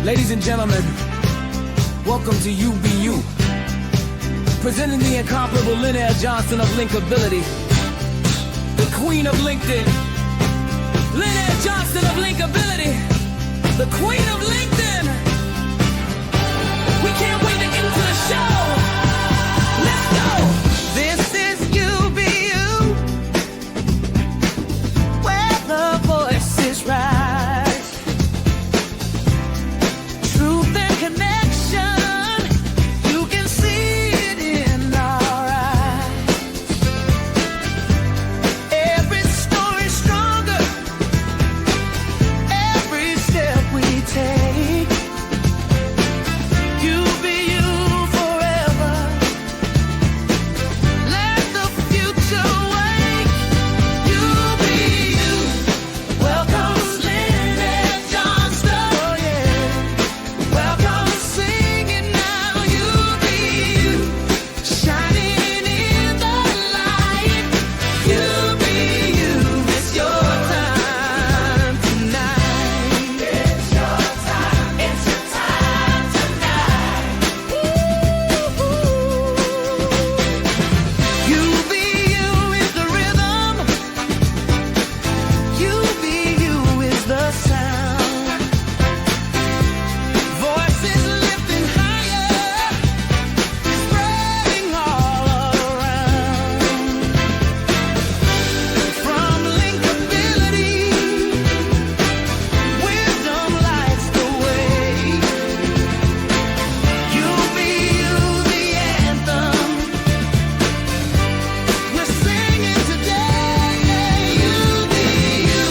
Ladies and gentlemen, welcome to UBU. Presenting the incomparable Linnell Johnson of Linkability, the queen of LinkedIn. Linnell Johnson of Linkability, the queen of LinkedIn. We can't wait to get to the show. Let's go. This is UBU, where the voices rise. Truth and connection, you can see it in our eyes. Every story stronger, every step we take. You be you forever. Let the future wake. You be you. Welcome, Linnell Johnson. Oh yeah. Welcome, singing now. You be you, shining in the light. You be you. It's your time tonight. It's your time. It's your time tonight. You be you is the rhythm. You be you is the sound. Voices lifting higher, spreading all around. From Linkability, wisdom lights the way. You be you, the anthem. We're singing today. You be you.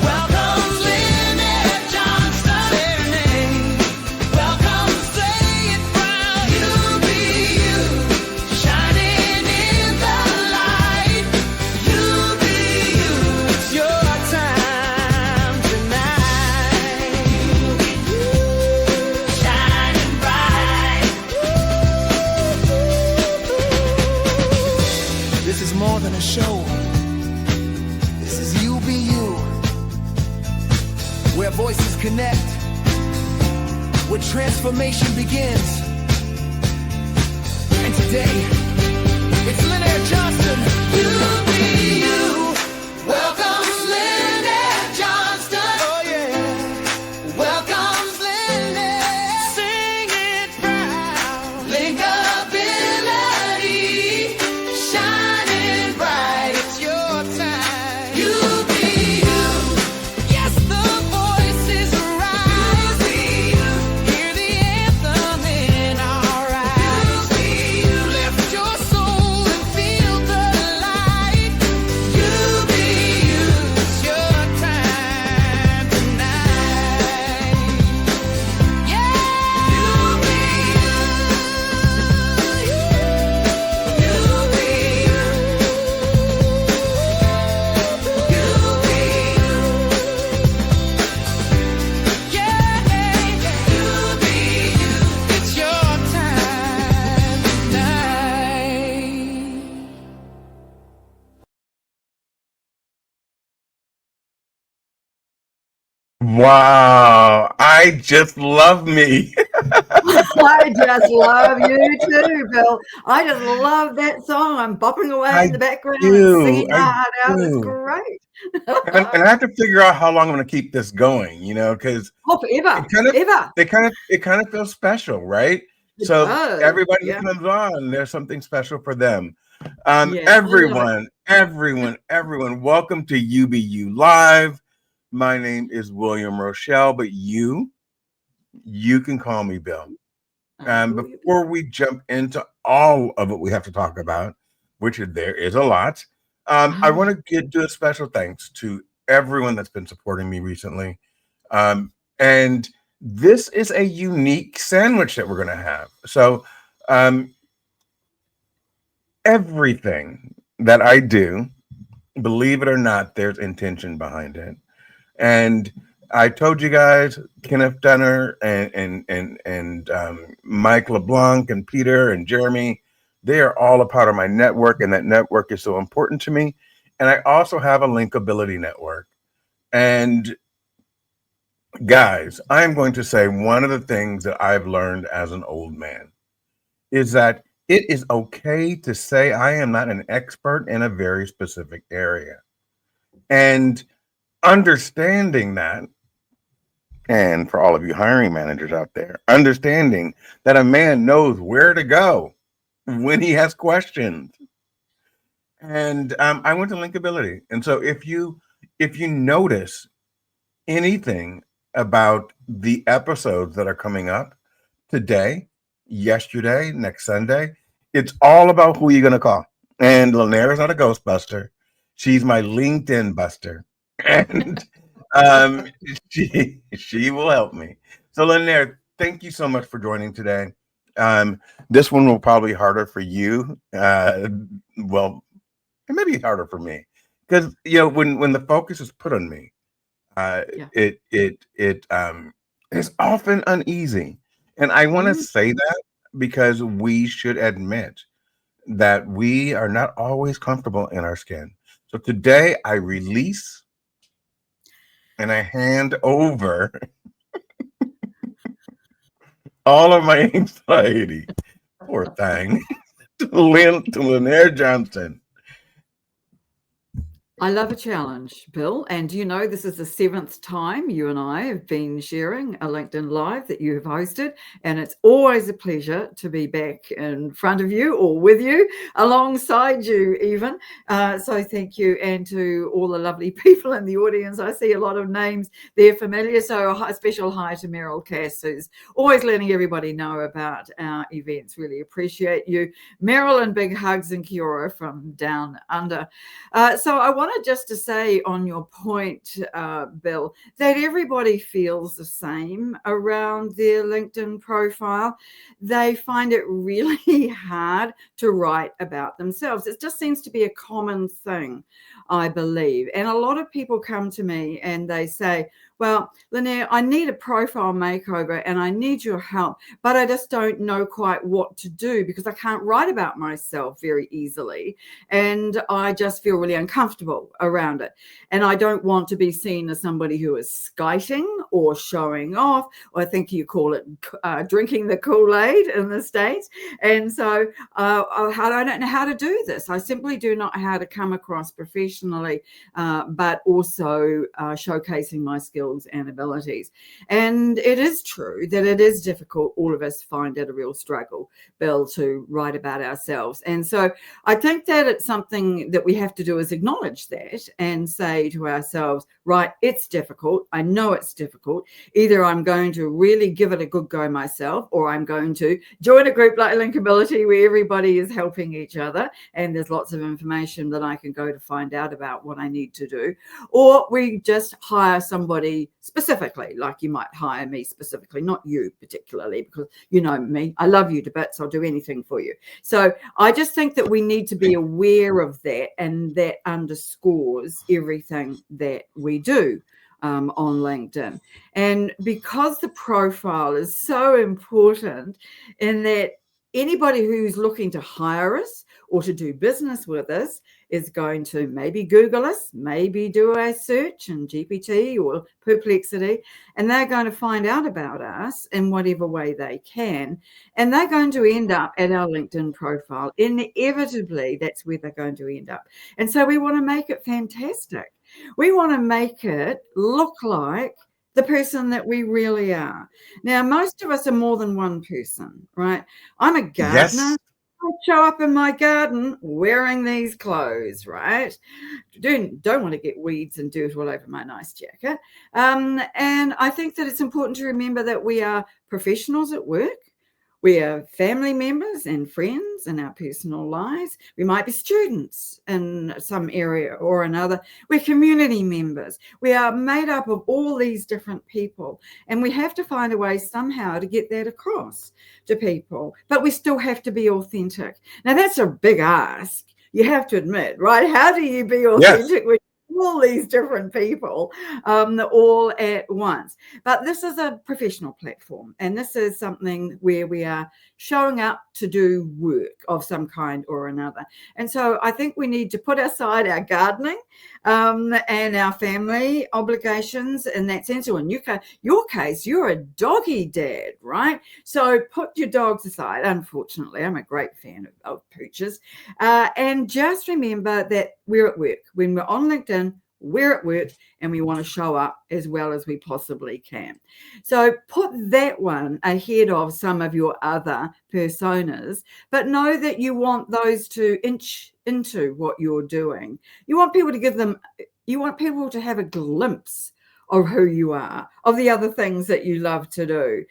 Welcome, Linnell Johnson. Say her name. Welcome, say it proud. You be you, shining in the light. You be you. It's your time tonight. Shining bright. This is more than a show. This is You Be You, where voices connect, where transformation begins. And today, it's Linnell Johnson. You be you. Welcome, Linnell Johnson. Oh yeah. Welcome, Linnell. Sing it proud. Linkability, shining bright. It's your time. You be you. Yes, the voices rise. You be you. Hear the anthem in our eyes. You be you. Lift your soul and feel the light. You be you. It's your time tonight. Yeah. You be you. You be you. You be you. Yeah. You be you. It's your time tonight. Wow, I just love me. I just love you too, Bill. I just love that song. I'm bopping away I in the background do, and singing my I heart out. It's do. great. And I have to figure out how long I'm going to keep this going, because Oh, forever, forever. it kind of feels special, right? It So does. everybody who Yeah. comes on, there's something special for them. Yeah, I love it. Everyone, welcome to UBU Live. My name is William Rochelle, but you can call me Bill. Before we jump into all of what we have to talk about, which there is a lot, I want to do a special thanks to everyone that's been supporting me recently. And this is a unique sandwich that we're going to have. So everything that I do, believe it or not, there's intention behind it. And I told you guys, Kenneth Dunner and Mike LeBlanc and Peter and Jeremy, they are all a part of my network, and that network is so important to me. And I also have a Linkability network. And Guys, I'm going to say one of the things that I've learned as an old man is that it is okay to say I am not an expert in a very specific area. And understanding that, and for all of you hiring managers out there, understanding that a man knows where to go when he has questions. And I went to Linkability. And so if you notice anything about the episodes that are coming up today, yesterday, next Sunday, it's all about who you're going to call. And Lanier is not a Ghostbuster. She's my LinkedIn buster. And she will help me. So Lanier, thank you so much for joining today. This one will probably be harder for you. Well, it may be harder for me because when the focus is put on me, it is often uneasy. And I want to say that because we should admit that we are not always comfortable in our skin. So today I release and I hand over all of my anxiety, poor thing, to Lanier Johnson. I love a challenge, Bill. And this is the 7th time you and I have been sharing a LinkedIn Live that you have hosted. And it's always a pleasure to be back in front of you or with you, alongside you even. So thank you. And to all the lovely people in the audience. I see a lot of names there familiar. So a special hi to Meryl Cass, who's always letting everybody know about our events. Really appreciate you. Meryl, and big hugs and kia ora from down under. So I want just to say on your point, Bill, that everybody feels the same around their LinkedIn profile. They find it really hard to write about themselves. It just seems to be a common thing, I believe. And a lot of people come to me and they say, well, Lanier, I need a profile makeover and I need your help, but I just don't know quite what to do because I can't write about myself very easily. And I just feel really uncomfortable around it. And I don't want to be seen as somebody who is skiting or showing off, or I think you call it drinking the Kool-Aid in the States. And so I don't know how to do this. I simply do not know how to come across professionally, but also showcasing my skills and abilities. And it is true that it is difficult. All of us find it a real struggle, Bill, to write about ourselves. And so I think that it's something that we have to do is acknowledge that and say to ourselves, right, it's difficult. I know it's difficult. Either I'm going to really give it a good go myself, or I'm going to join a group like Linkability where everybody is helping each other and there's lots of information that I can go to find out about what I need to do. Or we just hire somebody specifically, like you might hire me specifically, not you particularly, because you know me, I love you to bits, I'll do anything for you. So I just think that we need to be aware of that, and that underscores everything that we do on LinkedIn. And because the profile is so important, in that anybody who's looking to hire us or to do business with us is going to maybe Google us, maybe do a search in GPT or Perplexity, and they're going to find out about us in whatever way they can. And they're going to end up at our LinkedIn profile. Inevitably, that's where they're going to end up. And so we want to make it fantastic. We want to make it look like the person that we really are. Now, most of us are more than one person, right? I'm a gardener. Yes. I show up in my garden wearing these clothes, right? Don't want to get weeds and dirt all over my nice jacket. And I think that it's important to remember that we are professionals at work. We are family members and friends in our personal lives. We might be students in some area or another. We're community members. We are made up of all these different people, and we have to find a way somehow to get that across to people, but we still have to be authentic. Now, that's a big ask. You have to admit, right? How do you be authentic when all these different people all at once. But this is a professional platform, and this is something where we are showing up to do work of some kind or another. And so I think we need to put aside our gardening and our family obligations in that sense. Or in your case, you're a doggy dad, right? So put your dogs aside. Unfortunately, I'm a great fan of pooches. And just remember that we're at work. When we're on LinkedIn, we're at work, and we want to show up as well as we possibly can. So put that one ahead of some of your other personas, but know that you want those to inch into what you're doing. You want people to have a glimpse of who you are, of the other things that you love to do,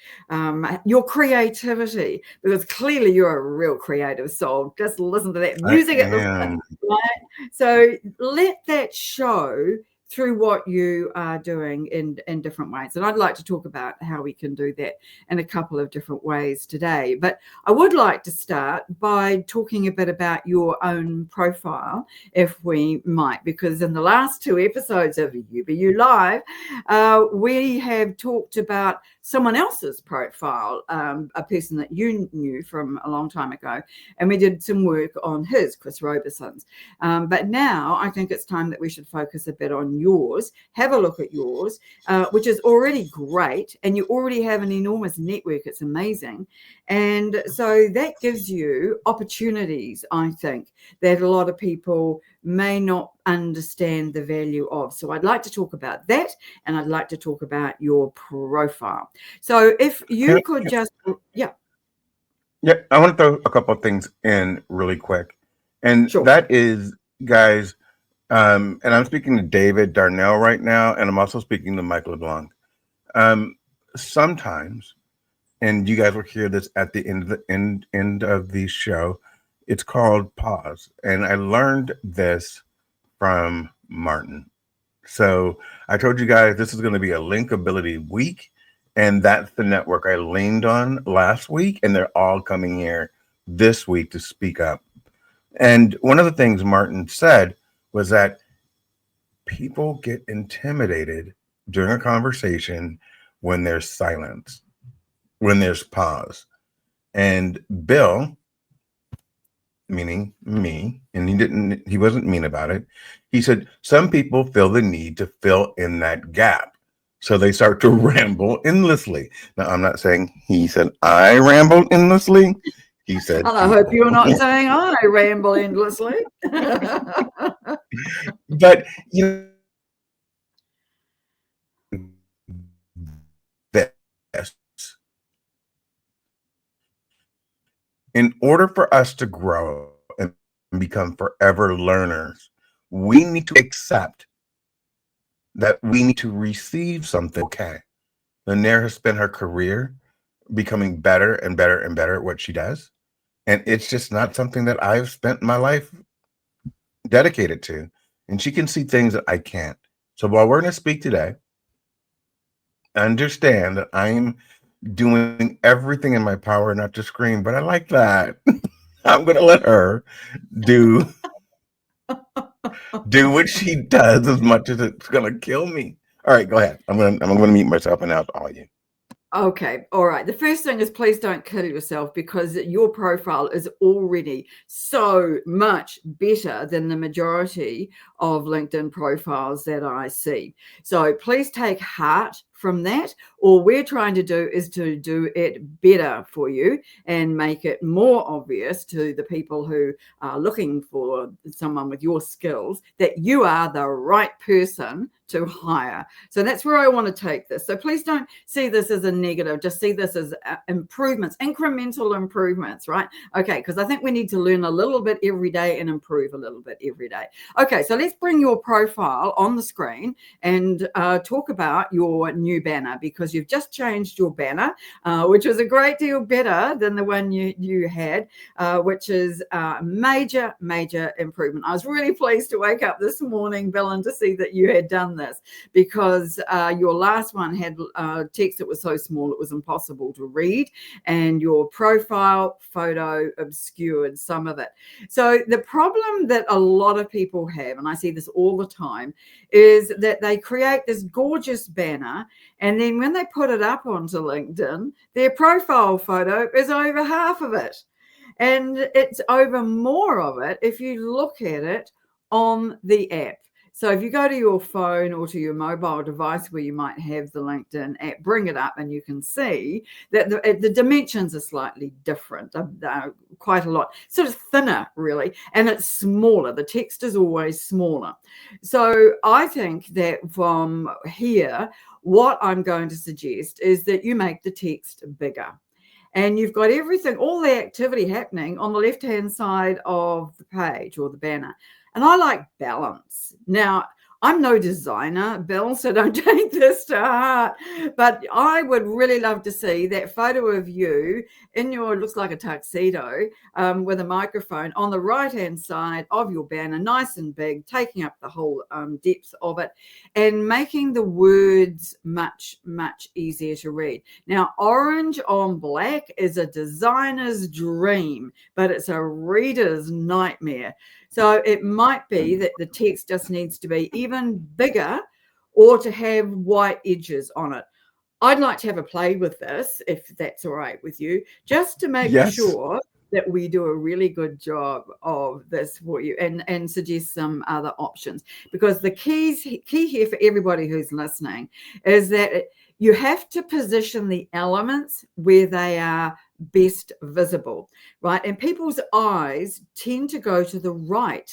your creativity, because clearly you're a real creative soul. Just listen to that music at the time, right? So let that show through what you are doing in different ways. And I'd like to talk about how we can do that in a couple of different ways today. But I would like to start by talking a bit about your own profile, if we might, because in the last 2 episodes of UBU Live, we have talked about someone else's profile, a person that you knew from a long time ago, and we did some work on his, Chris Robeson's. But now I think it's time that we should focus a bit on yours, have a look at yours, which is already great, and you already have an enormous network. It's amazing. And so that gives you opportunities, I think, that a lot of people may not understand the value of. So I'd like to talk about that, and I'd like to talk about your profile. So if you could just, Yeah, I want to throw a couple of things in really quick. And Sure. that is, guys, and I'm speaking to David Darnell right now, and I'm also speaking to Mike LeBlanc. Sometimes, and you guys will hear this at the end of the show, it's called pause. And I learned this from Martin. So I told you guys this is going to be a linkability week, and that's the network I leaned on last week, and they're all coming here this week to speak up. And one of the things Martin said was that people get intimidated during a conversation when there's silence, when there's pause. And Bill, meaning me, and he wasn't mean about it. He said, some people feel the need to fill in that gap. So they start to ramble endlessly. Now, I'm not saying he said I rambled endlessly. He said, and I hope you're not saying I ramble endlessly. but you know, this, in order for us to grow and become forever learners, we need to accept that we need to receive something. Okay, Lanier has spent her career becoming better and better and better at what she does. And it's just not something that I've spent my life dedicated to. And she can see things that I can't. So while we're going to speak today, understand that I'm doing everything in my power not to scream, but I like that. I'm going to let her do what she does, as much as it's going to kill me. All right, go ahead. I'm going to mute myself and out all of you. Okay. All right. The first thing is, please don't kill yourself, because your profile is already so much better than the majority of LinkedIn profiles that I see. So please take heart from that. All we're trying to do is to do it better for you and make it more obvious to the people who are looking for someone with your skills that you are the right person to hire. So that's where I want to take this. So please don't see this as a negative. Just see this as improvements, incremental improvements, right? Okay, because I think we need to learn a little bit every day and improve a little bit every day. Okay, so let's bring your profile on the screen and talk about your new new banner because you've just changed your banner, which was a great deal better than the one you had, which is a major improvement. I was really pleased to wake up this morning, Bill, and to see that you had done this, because your last one had text that was so small it was impossible to read, and your profile photo obscured some of it. So the problem that a lot of people have, and I see this all the time, is that they create this gorgeous banner, and then when they put it up onto LinkedIn, their profile photo is over half of it. And it's over more of it if you look at it on the app. So if you go to your phone or to your mobile device where you might have the LinkedIn app, bring it up and you can see that the dimensions are slightly different, quite a lot, sort of thinner really, and it's smaller. The text is always smaller. So I think that from here, what I'm going to suggest is that you make the text bigger. And you've got everything, all the activity happening on the left-hand side of the page or the banner. And I like balance. Now, I'm no designer, Bill, so don't take this to heart. But I would really love to see that photo of you in your, looks like a tuxedo, with a microphone on the right-hand side of your banner, nice and big, taking up the whole depth of it, and making the words much easier to read. Now, orange on black is a designer's dream, but it's a reader's nightmare. So it might be that the text just needs to be even bigger or to have white edges on it. I'd like to have a play with this, if that's all right with you, just to make sure that we do a really good job of this for you, and suggest some other options. Because the key here for everybody who's listening is that you have to position the elements where they are best visible, right? And people's eyes tend to go to the right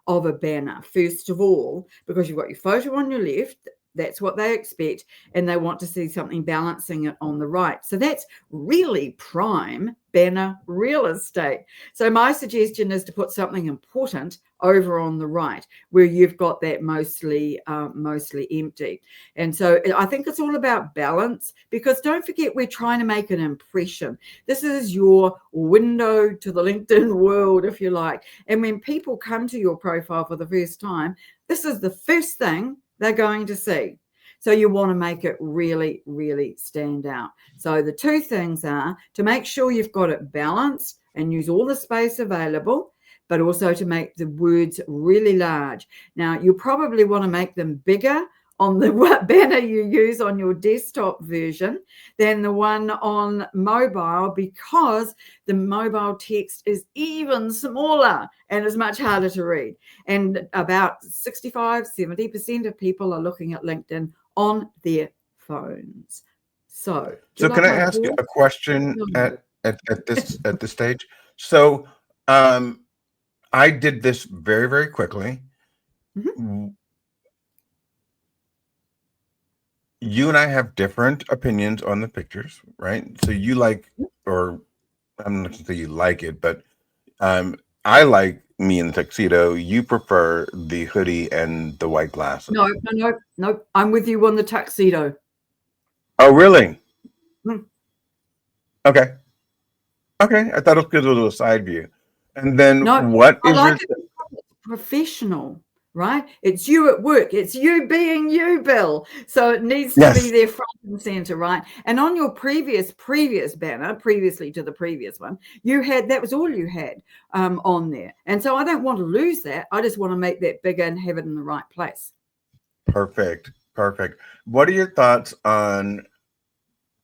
of a banner, first of all, because you've got your photo on your left. That's what they expect, and they want to see something balancing it on the right. So that's really prime banner real estate. So my suggestion is to put something important over on the right, where you've got that mostly empty. And so I think it's all about balance, because don't forget, we're trying to make an impression. This is your window to the LinkedIn world, if you like. And when people come to your profile for the first time, this is the first thing they're going to see. So you want to make it really stand out. So the two things are to make sure you've got it balanced and use all the space available, but also to make the words really large. Now, you probably want to make them bigger on the banner you use on your desktop version than the one on mobile, because the mobile text is even smaller and is much harder to read. And about 65-70% of people are looking at LinkedIn on their phones. So can I ask you a question at this stage? So I did this very quickly. Mm-hmm. You and I have different opinions on the pictures, right? So you like, or I'm not going to say you like it, but I like me in the tuxedo. You prefer the hoodie and the white glasses. No. I'm with you on the tuxedo. Oh, really? Okay. I thought it was because it was a side view. And then what is your professional? Right? It's you at work. It's you being you, Bill. So it needs to be there front and center, right? And on your previous banner, previously to the previous one, that was all you had on there. And so I don't want to lose that. I just want to make that bigger and have it in the right place. Perfect. What are your thoughts on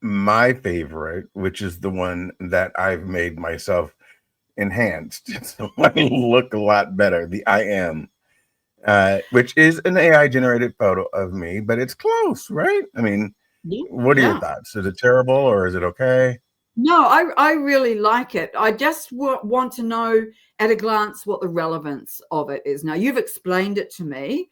my favorite, which is the one that I've made myself enhanced? So I look a lot better. The I am. Which is an AI generated photo of me, but it's close, right? I mean, what are your thoughts? Is it terrible or is it okay? No, I really like it. I just want to know at a glance what the relevance of it is. Now, you've explained it to me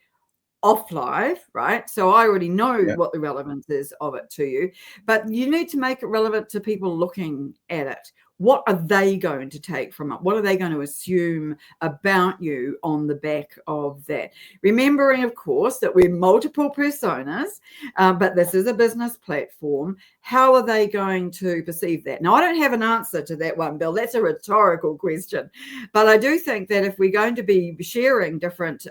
off live, right? So I already know what the relevance is of it to you, but you need to make it relevant to people looking at it. what are they going to take from it? What are they going to assume about you on the back of that? Remembering, of course, that we're multiple personas, but this is a business platform. How are they going to perceive that? Now, I don't have an answer to that one, Bill. That's a rhetorical question. But I do think that if we're going to be sharing different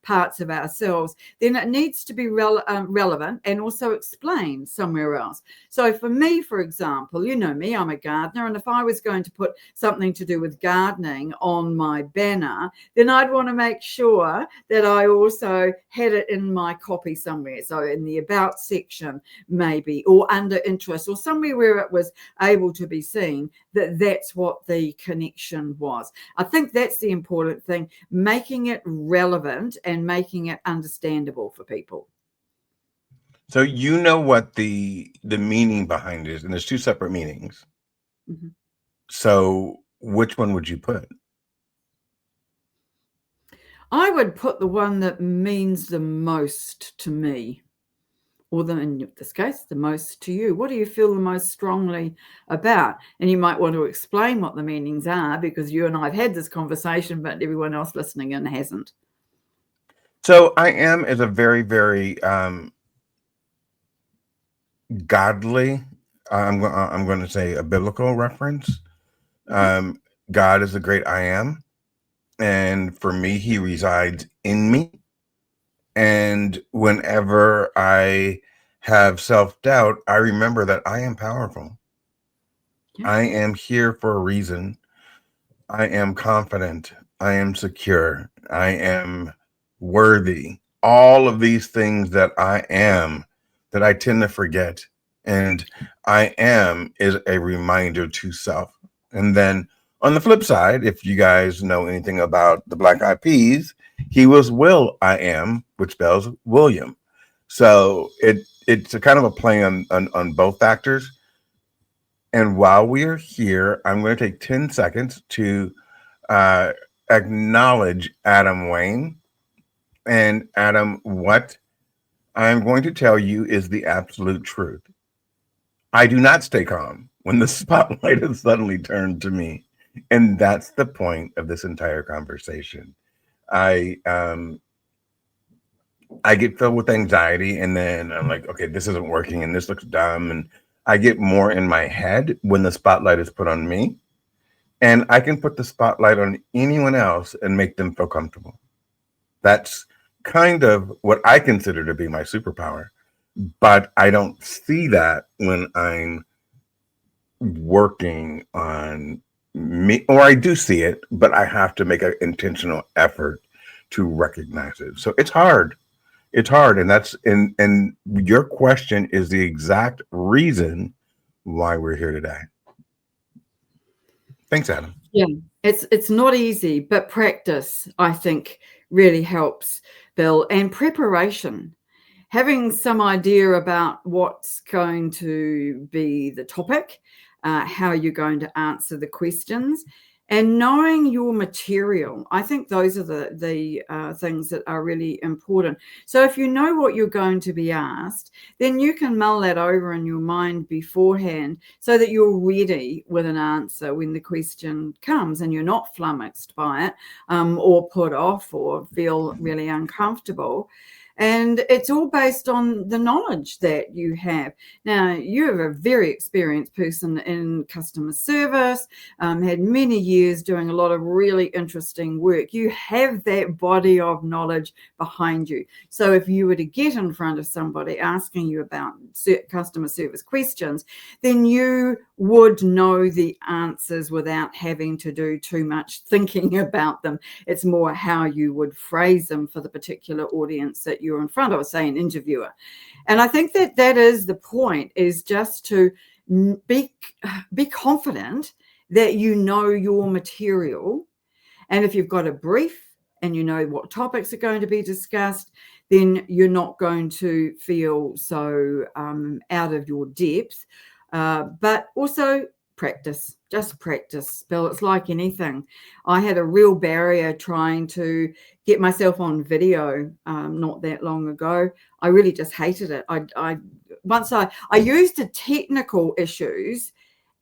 parts of ourselves, then it needs to be relevant and also explained somewhere else. So for me, for example, you know me, I'm a gardener, and if I was going to put something to do with gardening on my banner, then I'd want to make sure that I also had it in my copy somewhere. So in the about section, maybe, or under interest, or somewhere where it was able to be seen that that's what the connection was. I think that's the important thing, making it relevant and making it understandable for people. So you know what the meaning behind it is, and there's two separate meanings. Mm-hmm. So which one would you put? I would put the one that means the most to me, or in this case, the most to you. What do you feel the most strongly about? And you might want to explain what the meanings are, because you and I have had this conversation, but everyone else listening in hasn't. So I am is a very, very godly, I'm going to say a biblical reference. God is the great I am. And for me, he resides in me. And whenever I have self-doubt, I remember that I am powerful. Yeah. I am here for a reason. I am confident. I am secure. I am worthy. All of these things that I am that I tend to forget. And I am is a reminder to self. And then on the flip side, if you guys know anything about the Black Eyed Peas, he was Will I Am, which spells William. So it's a kind of a play on both factors. And while we are here, I'm going to take 10 seconds to acknowledge Adam Wayne. And Adam, what I'm going to tell you is the absolute truth. I do not stay calm when the spotlight is suddenly turned to me. And that's the point of this entire conversation. I get filled with anxiety, and then I'm like, okay, this isn't working and this looks dumb. And I get more in my head when the spotlight is put on me. And I can put the spotlight on anyone else and make them feel comfortable. That's kind of what I consider to be my superpower. But I don't see that when I'm working on me, or I do see it, but I have to make an intentional effort to recognize it. So it's hard. It's hard. And that's and your question is the exact reason why we're here today. Thanks, Adam. Yeah, it's not easy, but practice, I think, really helps, Bill, and preparation. Having some idea about what's going to be the topic, how you're going to answer the questions, and knowing your material. I think those are the things that are really important. So if you know what you're going to be asked, then you can mull that over in your mind beforehand so that you're ready with an answer when the question comes and you're not flummoxed by it or put off or feel really uncomfortable. And it's all based on the knowledge that you have. Now, you're a very experienced person in customer service, had many years doing a lot of really interesting work. You have that body of knowledge behind you. So if you were to get in front of somebody asking you about customer service questions, then you would know the answers without having to do too much thinking about them. It's more how you would phrase them for the particular audience that you're in front of, say an interviewer. And I think that is the point, is just to be confident that you know your material. And if you've got a brief and you know what topics are going to be discussed, then you're not going to feel so out of your depth. But also practice, just practice, Bill. It's like anything. I had a real barrier trying to get myself on video not that long ago. I really just hated it. I used the technical issues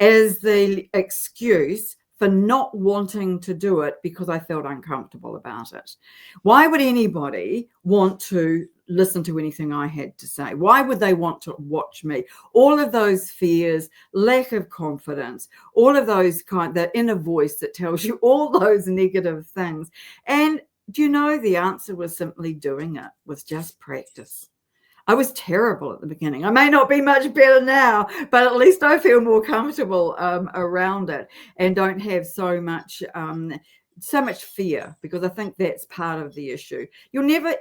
as the excuse for not wanting to do it because I felt uncomfortable about it. Why would anybody want to listen to anything I had to say? Why would they want to watch me? All of those fears, lack of confidence, all of those that inner voice that tells you all those negative things. And do you know, the answer was simply doing it, was just practice. I was terrible at the beginning. I may not be much better now, but at least I feel more comfortable around it and don't have so much fear, because I think that's part of the issue. You'll never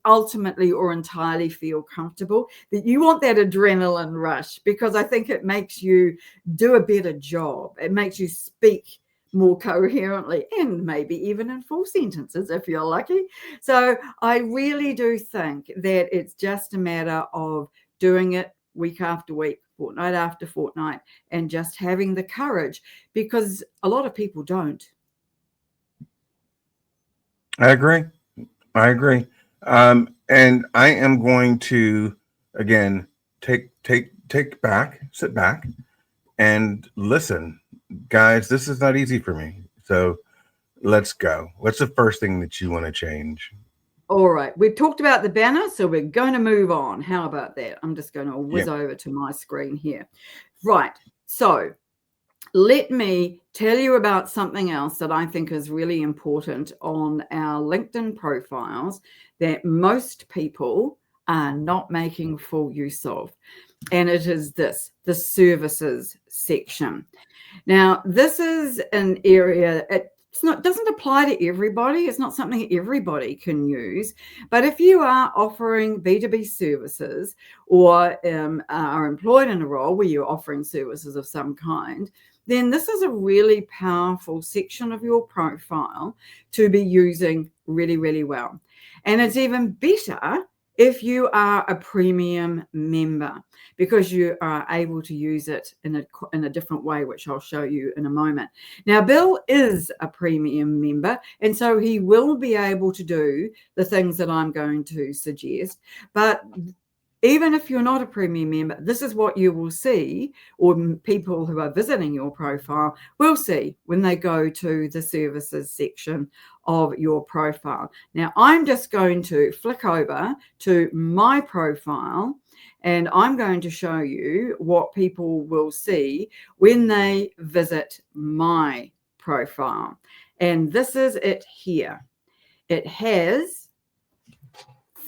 ultimately or entirely feel comfortable. That you want that adrenaline rush, because I think it makes you do a better job. It makes you speak more coherently, and maybe even in full sentences if you're lucky. So I really do think that it's just a matter of doing it week after week, fortnight after fortnight, and just having the courage, because a lot of people don't. I agree. And I am going to, again, sit back and listen. Guys, this is not easy for me. So let's go. What's the first thing that you want to change? All right. We've talked about the banner, so we're going to move on. How about that? I'm just going to whiz over to my screen here. Right. So let me tell you about something else that I think is really important on our LinkedIn profiles that most people are not making full use of. And it is this, the services section. Now, this is an area, doesn't apply to everybody. It's not something everybody can use. But if you are offering B2B services or are employed in a role where you're offering services of some kind, then this is a really powerful section of your profile to be using really, really well. And it's even better if you are a premium member, because you are able to use it in a different way, which I'll show you in a moment. Now, Bill is a premium member, and so he will be able to do the things that I'm going to suggest. But even if you're not a premium member, this is what you will see, or people who are visiting your profile will see when they go to the services section of your profile. Now, I'm just going to flick over to my profile, and I'm going to show you what people will see when they visit my profile. And this is it here. It has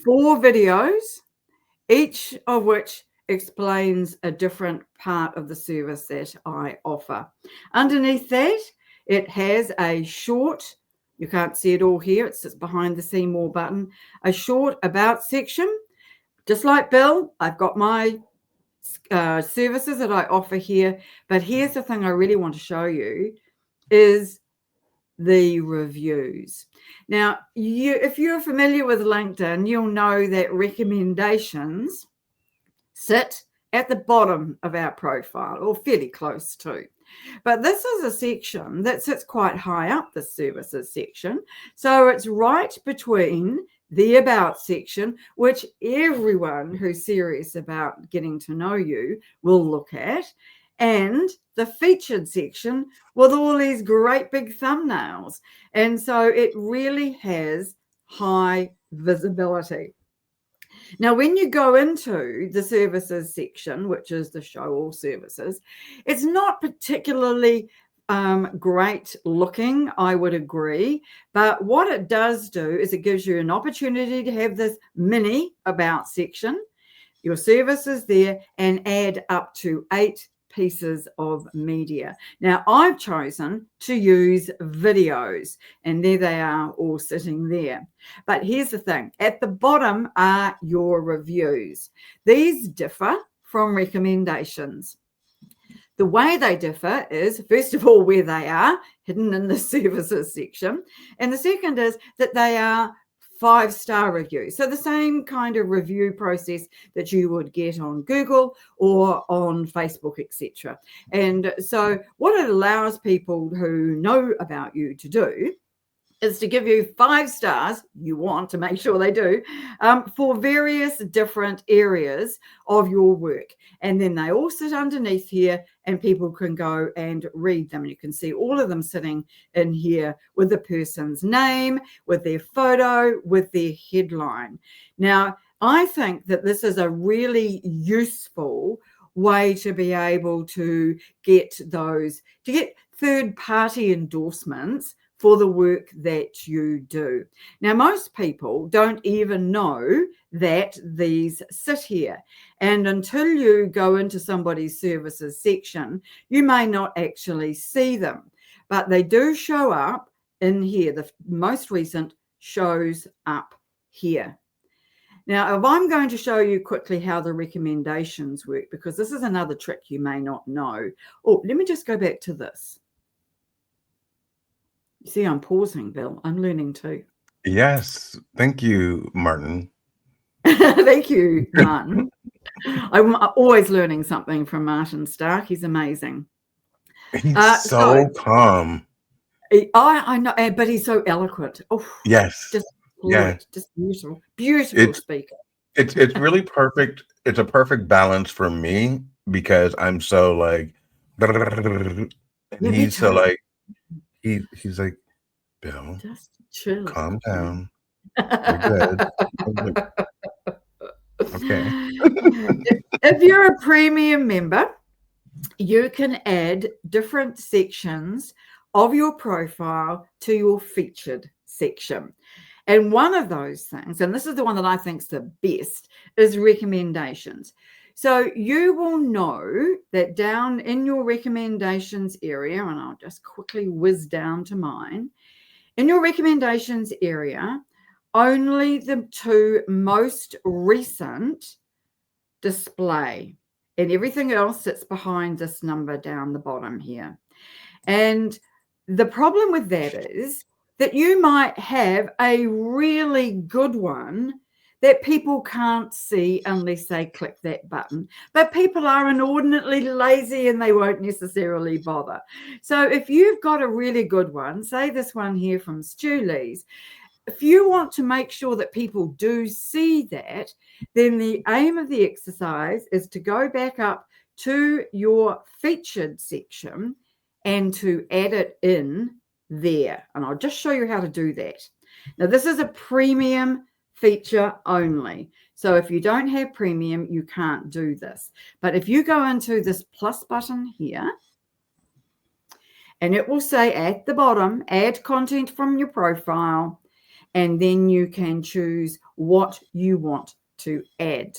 4 videos, each of which explains a different part of the service that I offer. Underneath that, it has a short, you can't see it all here, it sits behind the See More button, a short about section. Just like Bill, I've got my services that I offer here, but here's the thing I really want to show you is the reviews. Now, if you're familiar with LinkedIn, you'll know that recommendations sit at the bottom of our profile, or fairly close to. But this is a section that sits quite high up the services section. So it's right between the About section, which everyone who's serious about getting to know you will look at, and the Featured section with all these great big thumbnails. And so it really has high visibility. Now, when you go into the services section, which is the show all services, it's not particularly great looking, I would agree. But what it does do is it gives you an opportunity to have this mini About section, your services there, and add up to 8 pieces of media. Now, I've chosen to use videos, and there they are all sitting there. But here's the thing, at the bottom are your reviews. These differ from recommendations. The way they differ is, first of all, where they are hidden in the services section, and the second is that they are 5-star reviews. So the same kind of review process that you would get on Google or on Facebook, etc. And so what it allows people who know about you to do is to give you 5 stars, you want to make sure they do, for various different areas of your work. And then they all sit underneath here and people can go and read them. You can see all of them sitting in here with the person's name, with their photo, with their headline. Now, I think that this is a really useful way to be able to get third-party endorsements for the work that you do. Now, most people don't even know that these sit here. And until you go into somebody's services section, you may not actually see them. But they do show up in here. The most recent shows up here. Now, if I'm going to show you quickly how the recommendations work, because this is another trick you may not know. Oh, let me just go back to this. You see, I'm pausing, Bill. I'm learning too. Yes. Thank you, Martin. Thank you, Martin. I'm always learning something from Martin Stark. He's amazing. He's so calm. I know, but he's so eloquent. Oh, yes. Just beautiful, speaker. It's really perfect. It's a perfect balance for me because I'm so like, and he's so like, he's like, Bill, just chill, calm down. You're good. Okay. If you're a premium member, you can add different sections of your profile to your featured section. And one of those things, and this is the one that I think is the best, is recommendations. So you will know that down in your recommendations area, and I'll just quickly whiz down to mine, in your recommendations area, only the 2 most recent display, and everything else sits behind this number down the bottom here. And the problem with that is that you might have a really good one that people can't see unless they click that button. But people are inordinately lazy and they won't necessarily bother. So if you've got a really good one, say this one here from Stu Lee's, if you want to make sure that people do see that, then the aim of the exercise is to go back up to your featured section and to add it in there. And I'll just show you how to do that. Now, this is a premium feature only. So if you don't have premium, you can't do this. But if you go into this plus button here, and it will say at the bottom, add content from your profile, and then you can choose what you want to add.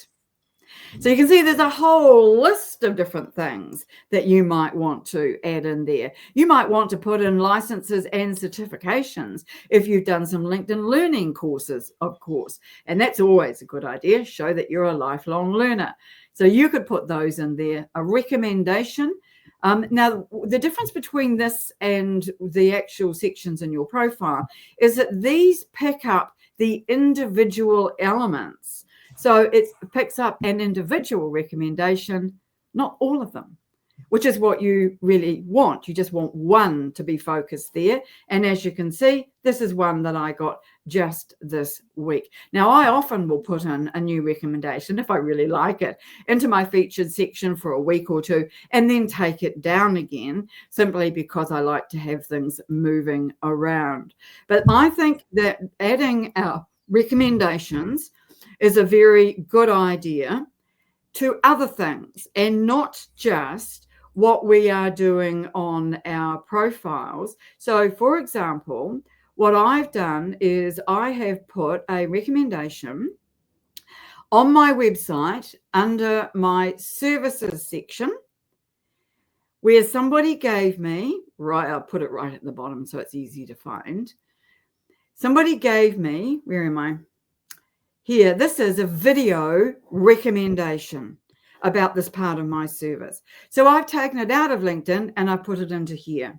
So you can see there's a whole list of different things that you might want to add in there. You might want to put in licenses and certifications if you've done some LinkedIn Learning courses, of course. And that's always a good idea. Show that you're a lifelong learner. So you could put those in there. A recommendation. Now, the difference between this and the actual sections in your profile is that these pick up the individual elements. So it picks up an individual recommendation, not all of them, which is what you really want. You just want one to be focused there. And as you can see, this is one that I got just this week. Now, I often will put in a new recommendation, if I really like it, into my featured section for a week or two, and then take it down again, simply because I like to have things moving around. But I think that adding our recommendations is a very good idea to other things, and not just what we are doing on our profiles. So, for example, what I've done is I have put a recommendation on my website under my services section where somebody gave me, right, I'll put it right at the bottom so it's easy to find. Somebody gave me, where am I? Here, this is a video recommendation about this part of my service. So I've taken it out of LinkedIn and I've put it into here.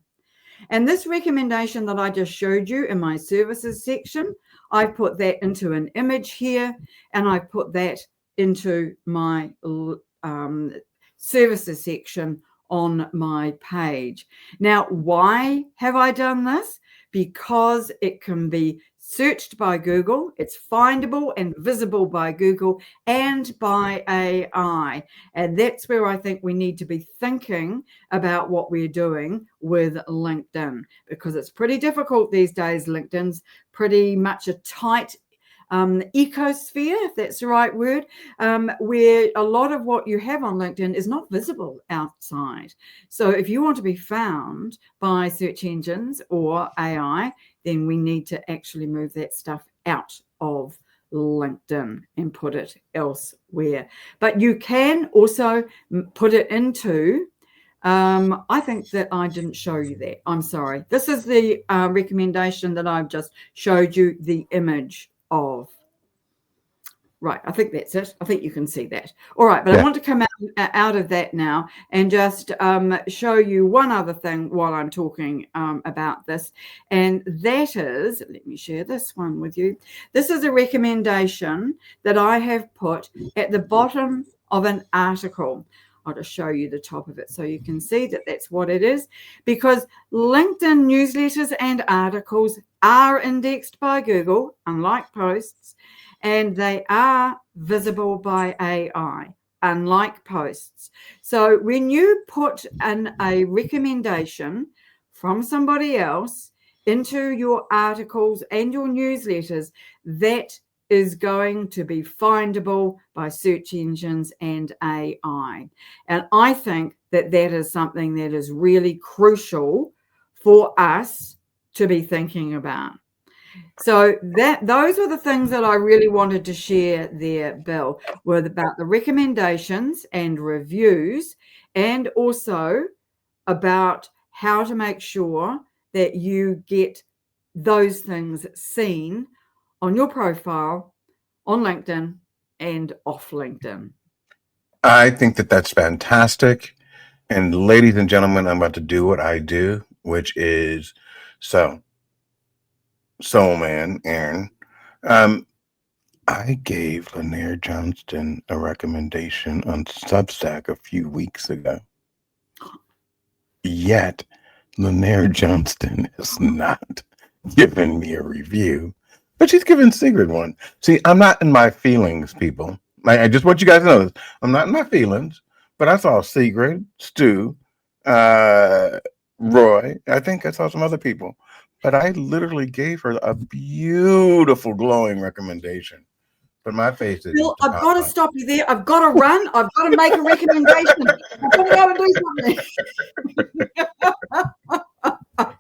And this recommendation that I just showed you in my services section, I've put that into an image here, and I've put that into my services section on my page. Now, why have I done this? because it can be searched by Google, it's findable and visible by Google and by AI. And that's where I think we need to be thinking about what we're doing with LinkedIn, because it's pretty difficult these days. LinkedIn's pretty much a tight ecosphere, if that's the right word, where a lot of what you have on LinkedIn is not visible outside. So if you want to be found by search engines or AI, then we need to actually move that stuff out of LinkedIn and put it elsewhere. But you can also put it into, I think that I didn't show you that. I'm sorry. This is the recommendation that I've just showed you the image of. Right, I think that's it. I think you can see that. All right, but I want to come out of that now and just show you one other thing while I'm talking about this. And that is, let me share this one with you. This is a recommendation that I have put at the bottom of an article. I'll just show you the top of it so you can see that that's what it is, because LinkedIn newsletters and articles are indexed by Google, unlike posts, and they are visible by AI, unlike posts. So when you put in a recommendation from somebody else into your articles and your newsletters, that is going to be findable by search engines and AI. And I think that that is something that is really crucial for us to be thinking about. So those were the things that I really wanted to share there, Bill, were about the recommendations and reviews, and also about how to make sure that you get those things seen on your profile, on LinkedIn, and off LinkedIn. I think that that's fantastic. And ladies and gentlemen, I'm about to do what I do, which is Soul Man Aaron. I gave Lanier Johnston a recommendation on Substack a few weeks ago. Yet Lanier Johnston has not given me a review, but she's given Sigrid one. See, I'm not in my feelings, people. I just want you guys to know this. I'm not in my feelings, but I saw Sigrid, Stu, Roy. I think I saw some other people. But I literally gave her a beautiful, glowing recommendation. But my face is. Bill, I've got to stop you there. I've got to run. I've got to make a recommendation. I've got to go and do something.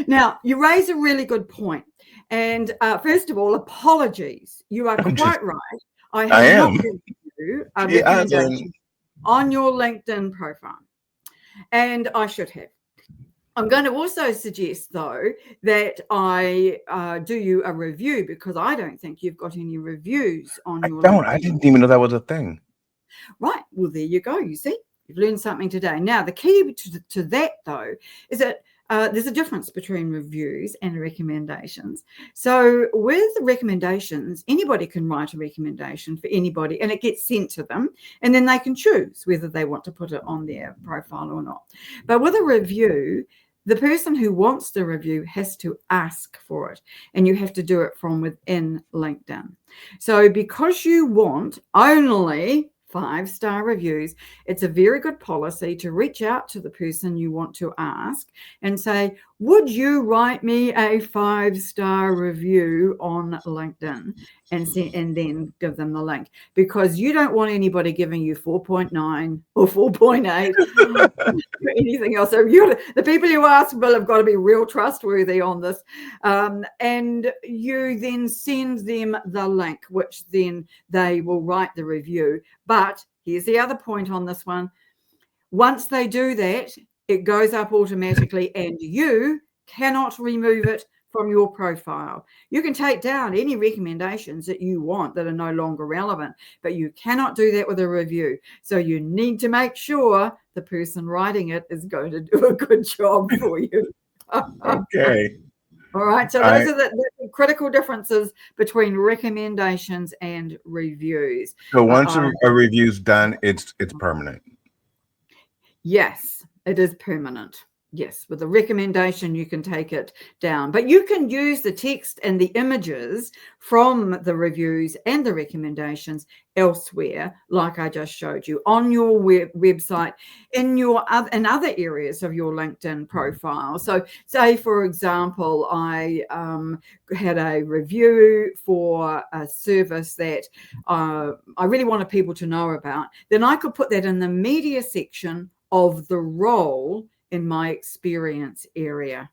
Now, you raise a really good point. And first of all, apologies. You are quite right. I have not given you a recommendation on your LinkedIn profile. And I should have. I'm going to also suggest, though, that I do you a review, because I don't think you've got any reviews on your LinkedIn. I didn't even know that was a thing. Right. Well, there you go. You see, you've learned something today. Now, the key to that, though, is that there's a difference between reviews and recommendations. So with recommendations, anybody can write a recommendation for anybody and it gets sent to them, and then they can choose whether they want to put it on their profile or not. But with a review, the person who wants the review has to ask for it, and you have to do it from within LinkedIn. So because you want only 5-star reviews, it's a very good policy to reach out to the person you want to ask and say, would you write me a 5-star review on LinkedIn, and then give them the link, because you don't want anybody giving you 4.9 or 4.8 or anything else. So the people you ask, Bill, have got to be real trustworthy on this. And you then send them the link, which then they will write the review. But here's the other point on this one. Once they do that, it goes up automatically, and you cannot remove it from your profile. You can take down any recommendations that you want that are no longer relevant, but you cannot do that with a review. So you need to make sure the person writing it is going to do a good job for you. Okay. All right. So those are the critical differences between recommendations and reviews. So once a review's done, it's permanent. Yes, it is permanent. Yes, with the recommendation, you can take it down, but you can use the text and the images from the reviews and the recommendations elsewhere, like I just showed you, on your website, in other areas of your LinkedIn profile. So say, for example, I had a review for a service that I really wanted people to know about. Then I could put that in the media section of the role in my experience area.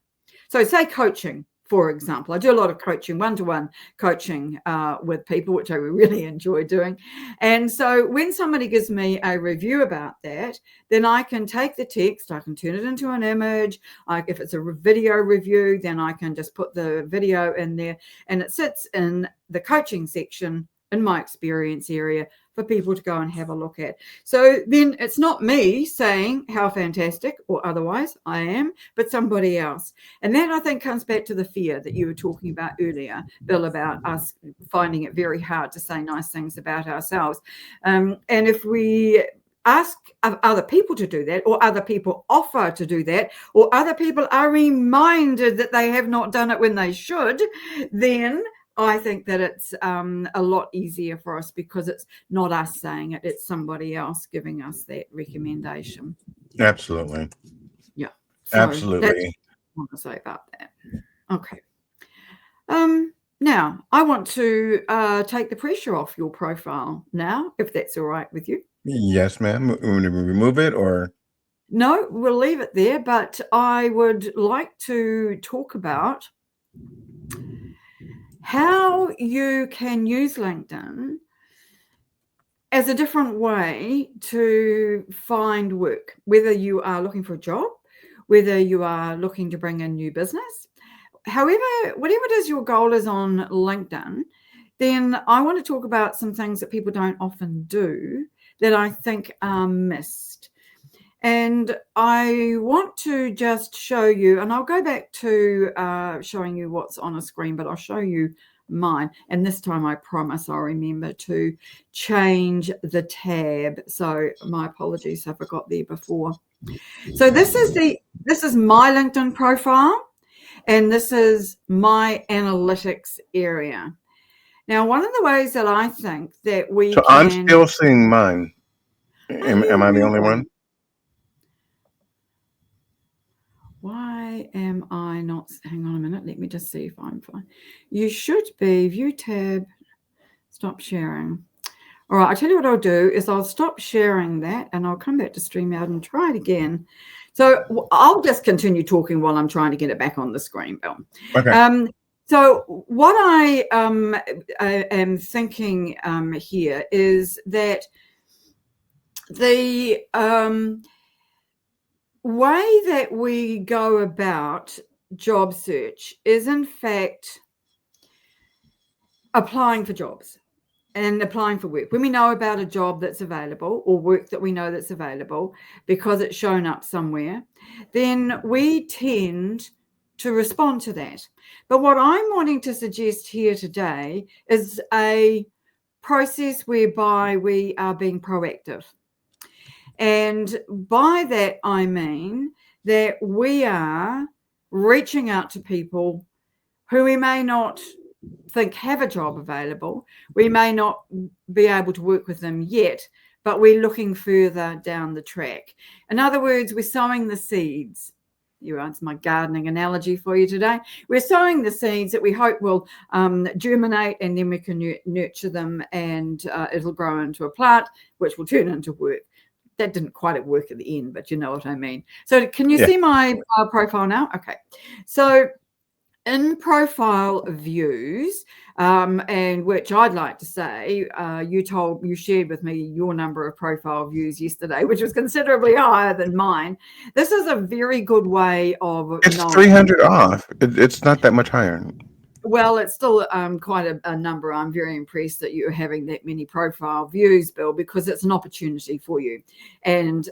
So say coaching, for example. I do a lot of coaching, one-to-one coaching with people, which I really enjoy doing. And so when somebody gives me a review about that, then I can take the text, I can turn it into an image. If it's a video review, then I can just put the video in there, and it sits in the coaching section in my experience area for people to go and have a look at. So then it's not me saying how fantastic or otherwise I am, but somebody else. And that, I think, comes back to the fear that you were talking about earlier, Bill, about us finding it very hard to say nice things about ourselves. And if we ask other people to do that, or other people offer to do that, or other people are reminded that they have not done it when they should, then I think that it's a lot easier for us, because it's not us saying it, it's somebody else giving us that recommendation. Absolutely. Yeah. So Absolutely. that's what I want to say about that. Okay. Now, I want to take the pressure off your profile now, if that's all right with you. Yes, ma'am. Want to remove it, or? No, we'll leave it there, but I would like to talk about how you can use LinkedIn as a different way to find work, whether you are looking for a job, whether you are looking to bring in new business. However, whatever it is your goal is on LinkedIn, then I want to talk about some things that people don't often do that I think are missed. And I want to just show you, and I'll go back to showing you what's on a screen, but I'll show you mine. And this time I promise I'll remember to change the tab. So my apologies if I got there before. So this is my LinkedIn profile, and this is my analytics area. Now, one of the ways that I think that we So I'm still seeing mine. Am I the only one? Why am I not? Hang on a minute. Let me just see if I'm fine. You should be. View tab. Stop sharing. All right. I'll tell you what I'll do is I'll stop sharing that, and I'll come back to StreamYard and try it again. So I'll just continue talking while I'm trying to get it back on the screen, Bill. Okay. So what I am thinking here is that the way that we go about job search is, in fact, applying for jobs and applying for work. When we know about a job that's available, or work that we know that's available because it's shown up somewhere, then we tend to respond to that. But what I'm wanting to suggest here today is a process whereby we are being proactive. And by that, I mean that we are reaching out to people who we may not think have a job available. We may not be able to work with them yet, but we're looking further down the track. In other words, we're sowing the seeds. It's my gardening analogy for you today. We're sowing the seeds that we hope will germinate, and then we can nurture them, and it'll grow into a plant, which will turn into work. That didn't quite work at the end, but you know what I mean. So can you see my profile now? Okay. So in profile views, and which I'd like to say, you shared with me your number of profile views yesterday, which was considerably higher than mine. This is a very good way of. It's 300 off. It's not that much higher. Well, it's still quite a number. I'm very impressed that you're having that many profile views, Bill, because it's an opportunity for you. And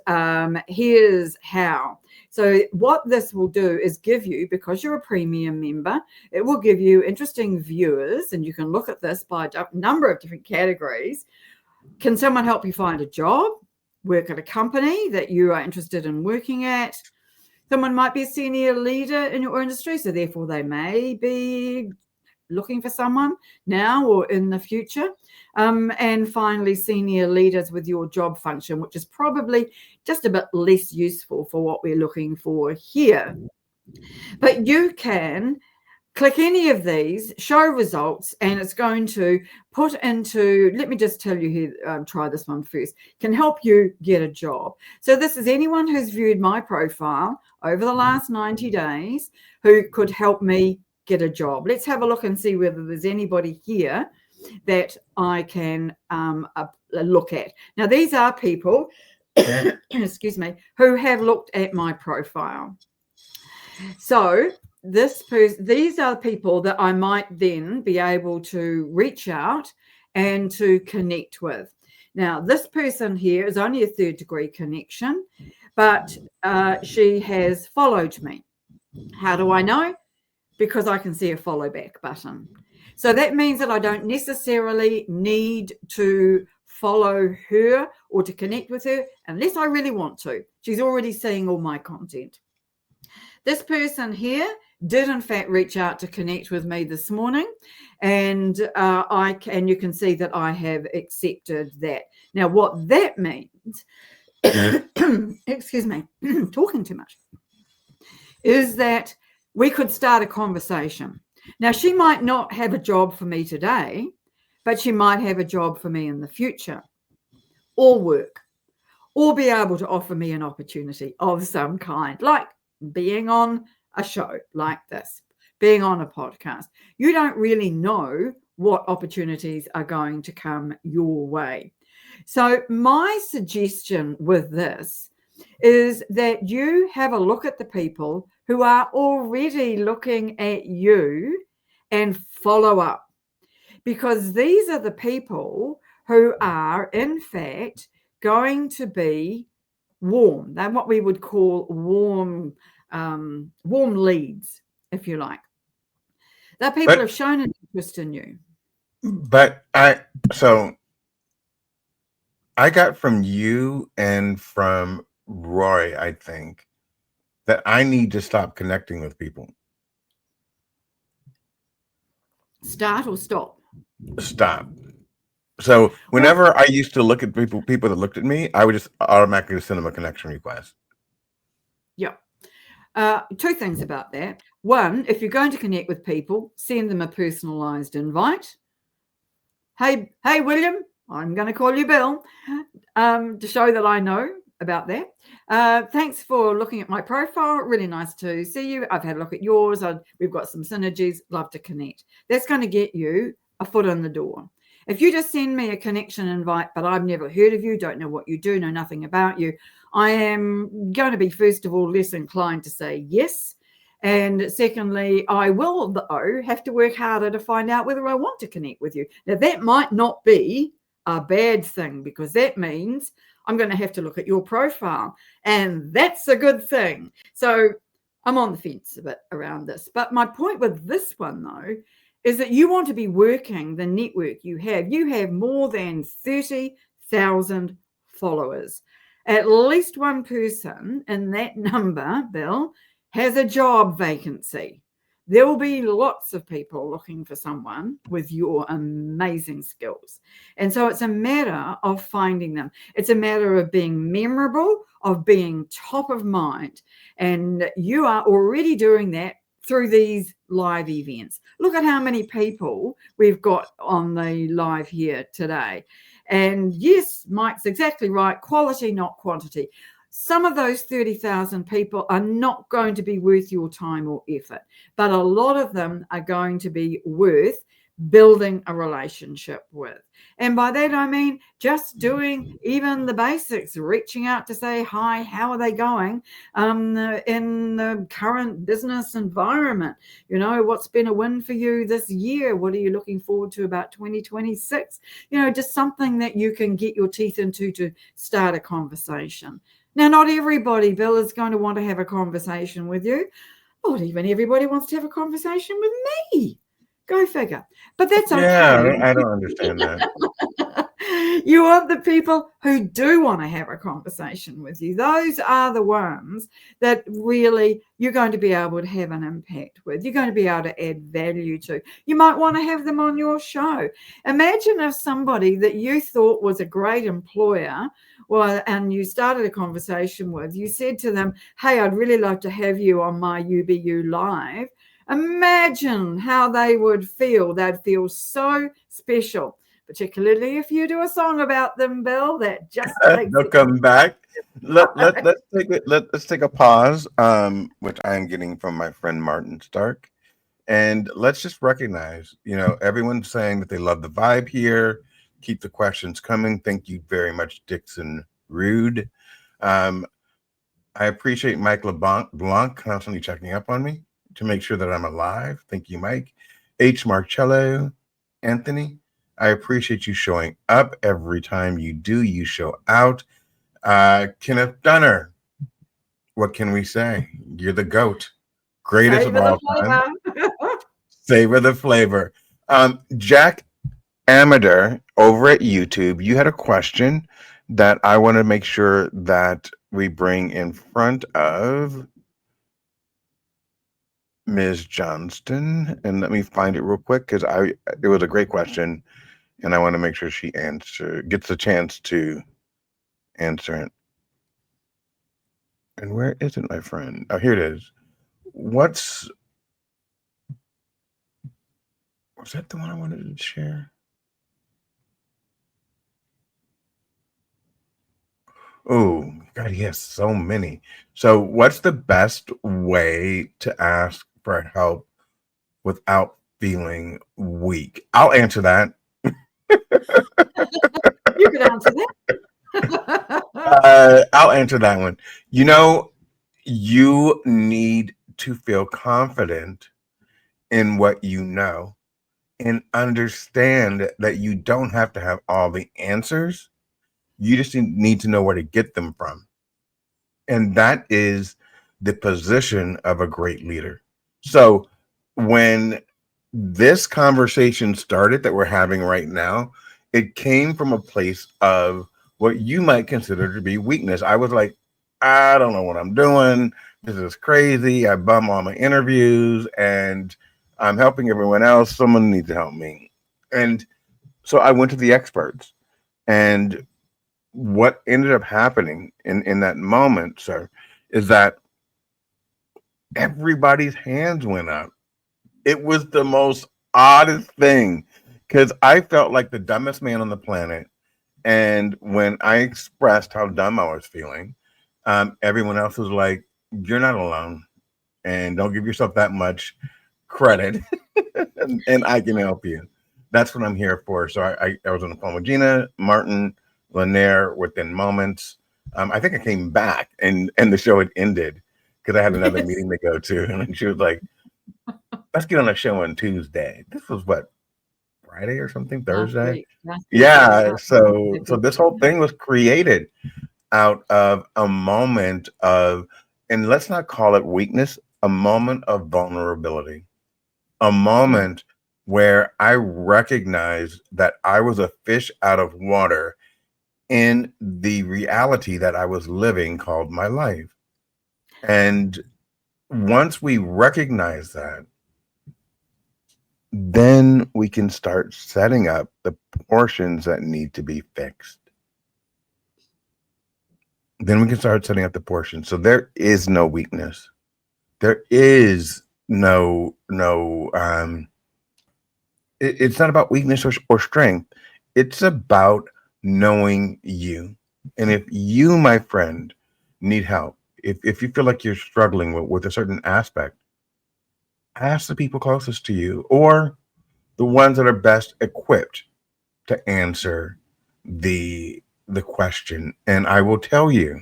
here's how. So what this will do is give you, because you're a premium member, it will give you interesting viewers, and you can look at this by a number of different categories. Can someone help you find a job, work at a company that you are interested in working at? Someone might be a senior leader in your industry, so therefore they may be looking for someone now or in the future. And finally, senior leaders with your job function, which is probably just a bit less useful for what we're looking for here. But you can click any of these, show results, and it's going to put into, let me just tell you here, try this one first, can help you get a job. So this is anyone who's viewed my profile over the last 90 days who could help me get a job. Let's have a look and see whether there's anybody here that I can look at. Now, these are people, excuse me, who have looked at my profile. So these are people that I might then be able to reach out and to connect with. Now, this person here is only a third-degree connection, but she has followed me. How do I know? Because I can see a follow back button. So that means that I don't necessarily need to follow her or to connect with her unless I really want to. She's already seeing all my content. This person here did in fact reach out to connect with me this morning, and you can see that I have accepted that. Now, what that means, excuse me, talking too much, is that we could start a conversation. Now, she might not have a job for me today, but she might have a job for me in the future, or work, or be able to offer me an opportunity of some kind, like being on a show like this, being on a podcast. You don't really know what opportunities are going to come your way. So my suggestion with this is that you have a look at the people who are already looking at you and follow up, because these are the people who are in fact going to be warm. They're what we would call warm leads, if you like. That people have shown an interest in you. But I got from you and from Roy, I think, that I need to stop connecting with people. Start or stop? Stop. So whenever I used to look at people that looked at me, I would just automatically send them a connection request. Yeah. Two things about that. One, if you're going to connect with people, send them a personalized invite. Hey, William, I'm going to call you Bill, to show that I know about that. Thanks for looking at my profile. Really nice to see you. I've had a look at yours. We've got some synergies. Love to connect. That's going to get you a foot in the door. If you just send me a connection invite, but I've never heard of you, don't know what you do, know nothing about you, I am going to be, first of all, less inclined to say yes. And secondly, I will, though, have to work harder to find out whether I want to connect with you. Now, that might not be a bad thing, because that means I'm going to have to look at your profile, and that's a good thing. So I'm on the fence a bit around this. But my point with this one, though, is that you want to be working the network you have. You have more than 30,000 followers. At least one person in that number, Bill, has a job vacancy. There will be lots of people looking for someone with your amazing skills. And so it's a matter of finding them. It's a matter of being memorable, of being top of mind. And you are already doing that through these live events. Look at how many people we've got on the live here today. And yes, Mike's exactly right. Quality, not quantity. Some of those 30,000 people are not going to be worth your time or effort, but a lot of them are going to be worth building a relationship with. And by that, I mean just doing even the basics, reaching out to say, hi, how are they going in the current business environment? You know, what's been a win for you this year? What are you looking forward to about 2026? You know, just something that you can get your teeth into to start a conversation. Now, not everybody, Bill, is going to want to have a conversation with you. Not even everybody wants to have a conversation with me. Go figure. But that's okay. Yeah, I don't understand that. You want the people who do want to have a conversation with you. Those are the ones that really you're going to be able to have an impact with. You're going to be able to add value to. You might want to have them on your show. Imagine if somebody that you thought was a great employer, well, and you started a conversation with, you said to them, hey, I'd really love to have you on my UBU Live. Imagine how they would feel. They'd feel so special, particularly if you do a song about them, Bill. That just takes They'll come back. Let's take a pause, which I am getting from my friend Martin Stark, and let's just recognize, everyone's saying that they love the vibe here. Keep the questions coming. Thank you very much, Dixon Rude. I appreciate Mike LeBlanc constantly checking up on me to make sure that I'm alive. Thank you, Mike. H. Marcello, Anthony, I appreciate you showing up every time you do. You show out. Kenneth Dunner, what can we say? You're the GOAT. Greatest of all time. Savor the flavor. Jack Amador over at YouTube, you had a question that I want to make sure that we bring in front of Ms. Johnston, and let me find it real quick because it was a great question, and I want to make sure she gets a chance to answer it. And where is it, my friend? Oh, here it is. Was that the one I wanted to share? Oh, God, he has so many. So what's the best way to ask for help without feeling weak? I'll answer that. You could answer that. I'll answer that one. You need to feel confident in what you know and understand that you don't have to have all the answers. You just need to know where to get them from. And that is the position of a great leader. So when this conversation started that we're having right now, it came from a place of what you might consider to be weakness. I was like, I don't know what I'm doing. This is crazy. I bum all my interviews and I'm helping everyone else. Someone needs to help me. And so I went to the experts. And what ended up happening in that moment, sir, is that everybody's hands went up. It was the most oddest thing because I felt like the dumbest man on the planet. And when I expressed how dumb I was feeling, everyone else was like, you're not alone. And don't give yourself that much credit. and I can help you. That's what I'm here for. So I was on the phone with Gina, Martin, Lanier within moments. I think I came back and the show had ended because I had another meeting to go to. And she was like, let's get on a show on Tuesday. This was what, Friday or something, Thursday? Yeah. So this whole thing was created out of a moment of, and let's not call it weakness, a moment of vulnerability, a moment where I recognized that I was a fish out of water in the reality that I was living called my life. And once we recognize that, then we can start setting up the portions that need to be fixed. Then we can start setting up the portions. So there is no weakness. There is no it's not about weakness or strength. It's about knowing you. And if you, my friend, need help, if you feel like you're struggling with a certain aspect, ask the people closest to you or the ones that are best equipped to answer the question. And I will tell you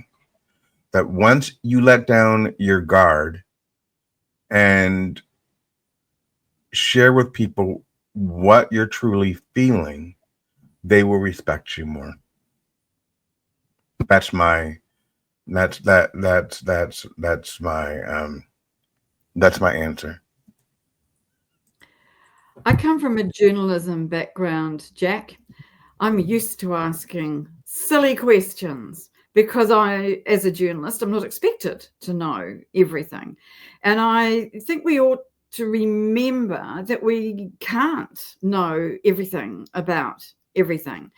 that once you let down your guard and share with people what you're truly feeling, they will respect you more. That's my answer. I come from a journalism background, Jack. I'm used to asking silly questions because I, as a journalist, I'm not expected to know everything. And I think we ought to remember that we can't know everything about everything.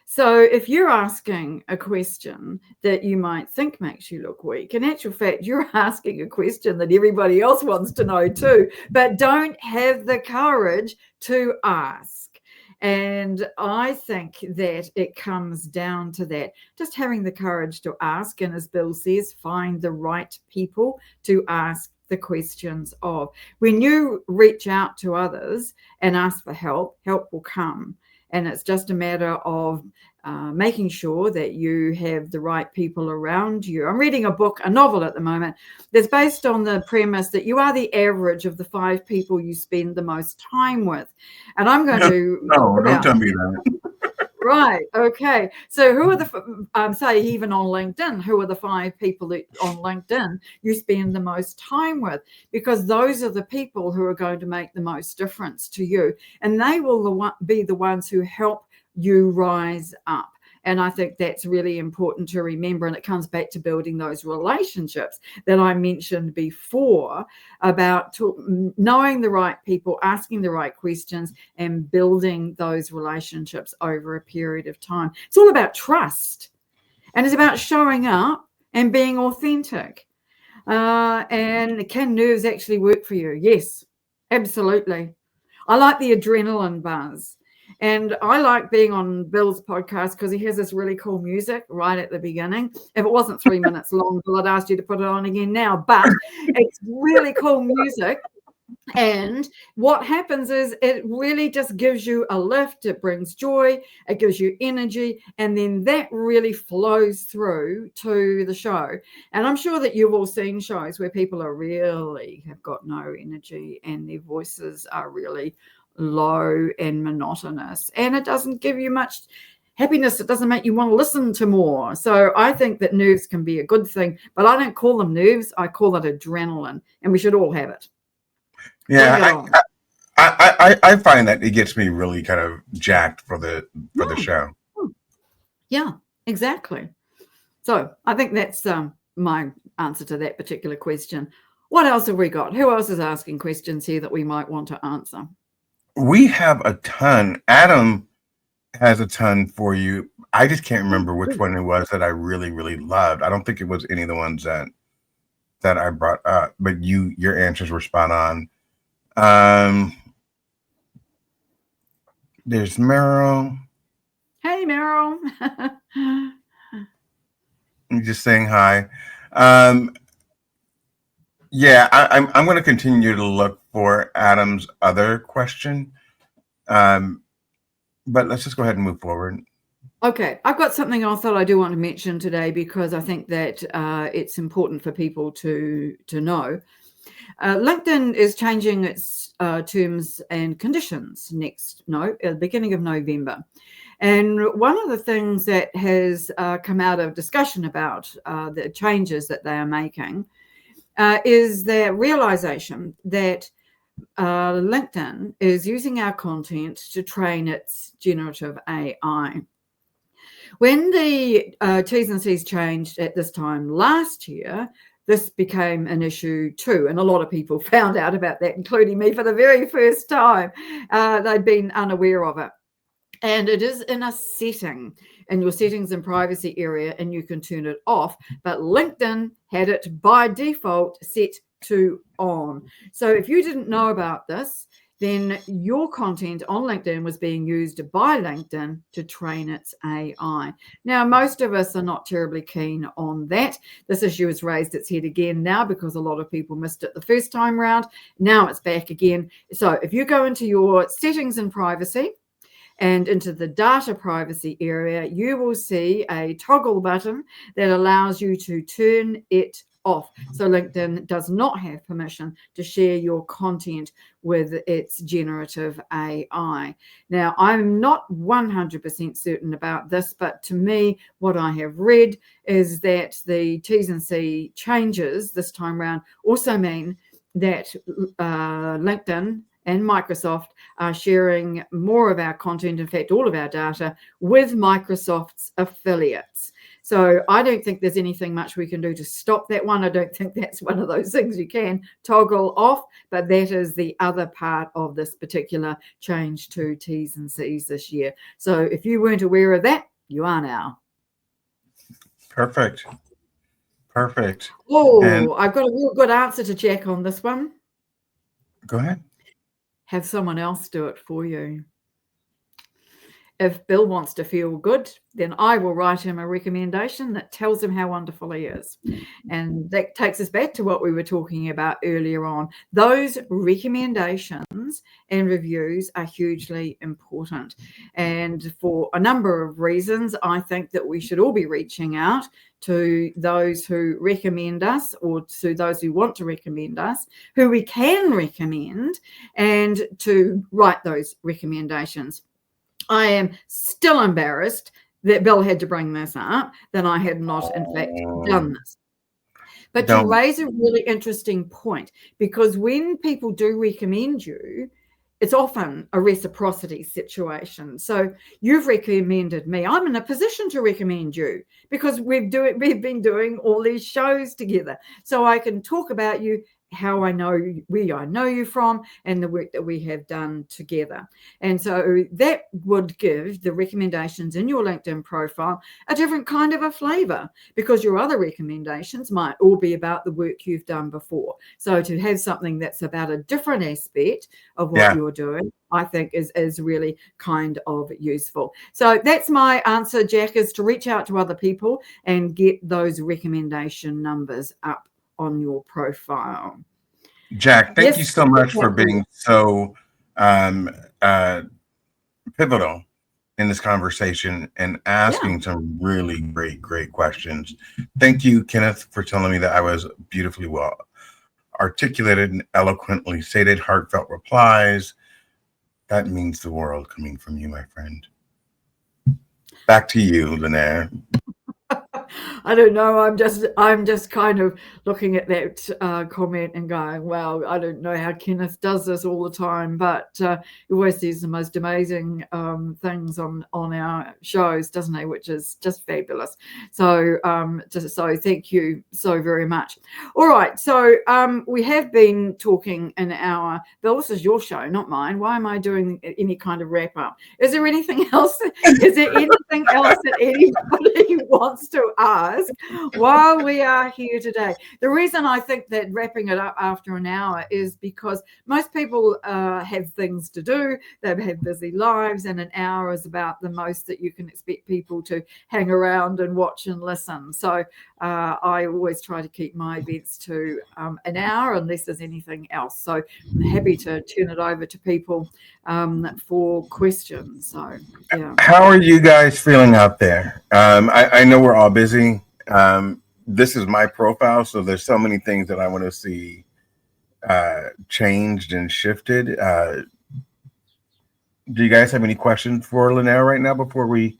So if you're asking a question that you might think makes you look weak, in actual fact, you're asking a question that everybody else wants to know too, but don't have the courage to ask. And I think that it comes down to that, just having the courage to ask. And as Bill says, find the right people to ask the questions of. When you reach out to others and ask for help, help will come. And it's just a matter of making sure that you have the right people around you. I'm reading a novel at the moment, that's based on the premise that you are the average of the 5 people you spend the most time with. And I'm going to... No, don't tell me that. Right. Okay. So who are the, say even on LinkedIn, who are the 5 people that on LinkedIn you spend the most time with? Because those are the people who are going to make the most difference to you. And they will be the ones who help you rise up. And I think that's really important to remember. And it comes back to building those relationships that I mentioned before about knowing the right people, asking the right questions, and building those relationships over a period of time. It's all about trust. And it's about showing up and being authentic. And can nerves actually work for you? Yes, absolutely. I like the adrenaline buzz. And I like being on Bill's podcast because he has this really cool music right at the beginning. If it wasn't 3 minutes long, Bill, I'd ask you to put it on again now. But it's really cool music. And what happens is it really just gives you a lift. It brings joy. It gives you energy. And then that really flows through to the show. And I'm sure that you've all seen shows where people are really have got no energy and their voices are really low and monotonous, and it doesn't give you much happiness. It doesn't make you want to listen to more. So I think that nerves can be a good thing, but I don't call them nerves. I call it adrenaline, and we should all have it. Yeah, I find that it gets me really kind of jacked for the show. Yeah, exactly. So I think that's my answer to that particular question. What else have we got? Who else is asking questions here that we might want to answer? We have a ton. Adam has a ton for you. I just can't remember which one it was that I really, really loved. I don't think it was any of the ones that I brought up, but your answers were spot on. There's Meryl. Hey, Meryl. I'm just saying hi. Yeah, I'm going to continue to look for Adam's other question. But let's just go ahead and move forward. Okay, I've got something else that I do want to mention today because I think that it's important for people to know. LinkedIn is changing its terms and conditions at the beginning of November. And one of the things that has come out of discussion about the changes that they are making is the realization that LinkedIn is using our content to train its generative AI. When the T's and C's changed at this time last year, this became an issue too. And a lot of people found out about that, including me, for the very first time. They'd been unaware of it. And it is in a setting in your settings and privacy area, and you can turn it off. But LinkedIn had it by default set to on. So if you didn't know about this, then your content on LinkedIn was being used by LinkedIn to train its AI. Now, most of us are not terribly keen on that. This issue has raised its head again now because a lot of people missed it the first time round. Now it's back again. So if you go into your settings and privacy and into the data privacy area, you will see a toggle button that allows you to turn it off. So LinkedIn does not have permission to share your content with its generative AI. Now, I'm not 100% certain about this, but to me, what I have read is that the T's and C changes this time around also mean that LinkedIn and Microsoft are sharing more of our content, in fact, all of our data, with Microsoft's affiliates. So I don't think there's anything much we can do to stop that one. I don't think that's one of those things you can toggle off, but that is the other part of this particular change to T's and C's this year. So if you weren't aware of that, you are now. Perfect. Oh, And I've got a real good answer to Jack on this one. go ahead. Have someone else do it for you. If Bill wants to feel good, then I will write him a recommendation that tells him how wonderful he is. And that takes us back to what we were talking about earlier on. Those recommendations and reviews are hugely important. And for a number of reasons, I think that we should all be reaching out to those who recommend us, or to those who want to recommend us, who we can recommend, and to write those recommendations. I am still embarrassed that Bill had to bring this up, that I had not, in fact, done this. But you raise a really interesting point, because when people do recommend you, it's often a reciprocity situation. So you've recommended me. I'm in a position to recommend you because we've been doing all these shows together. So I can talk about you, how I know you from, and the work that we have done together. And so that would give the recommendations in your LinkedIn profile a different kind of a flavor, because your other recommendations might all be about the work you've done before. So to have something that's about a different aspect of what you're doing, I think is really kind of useful. So that's my answer, Jack, is to reach out to other people and get those recommendation numbers up on your profile. Jack, thank you so much for being so pivotal in this conversation and asking some really great questions. Thank you, Kenneth, for telling me that I was beautifully well articulated and eloquently stated, heartfelt replies. That means the world coming from you, my friend. Back to you, Linaire. I don't know. I'm just kind of looking at that comment and going, "Wow, I don't know how Kenneth does this all the time, but he always says the most amazing things on our shows, doesn't he? Which is just fabulous. So, so thank you so very much. All right. So we have been talking an hour. Bill, this is your show, not mine. Why am I doing any kind of wrap up? Is there anything else? Is there anything else that anybody wants to ask while we are here today? The reason I think that wrapping it up after an hour is because most people have things to do. They have busy lives, and an hour is about the most that you can expect people to hang around and watch and listen. So I always try to keep my events to an hour unless there's anything else. So I'm happy to turn it over to people for questions. So yeah. How are you guys feeling out there? I know we're all busy. This is my profile, so there's so many things that I want to see changed and shifted. Do you guys have any questions for Linaire right now before we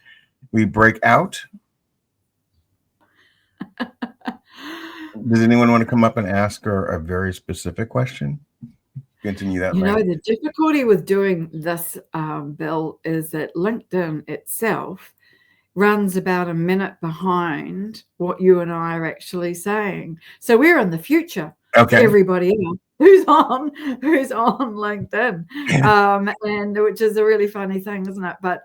break out? Does anyone want to come up and ask her a very specific question? Continue that. You know, the difficulty with doing this, Bill, is that LinkedIn itself runs about a minute behind what you and I are actually saying. So we're in the future. Okay. Everybody else who's on LinkedIn, and which is a really funny thing, isn't it? But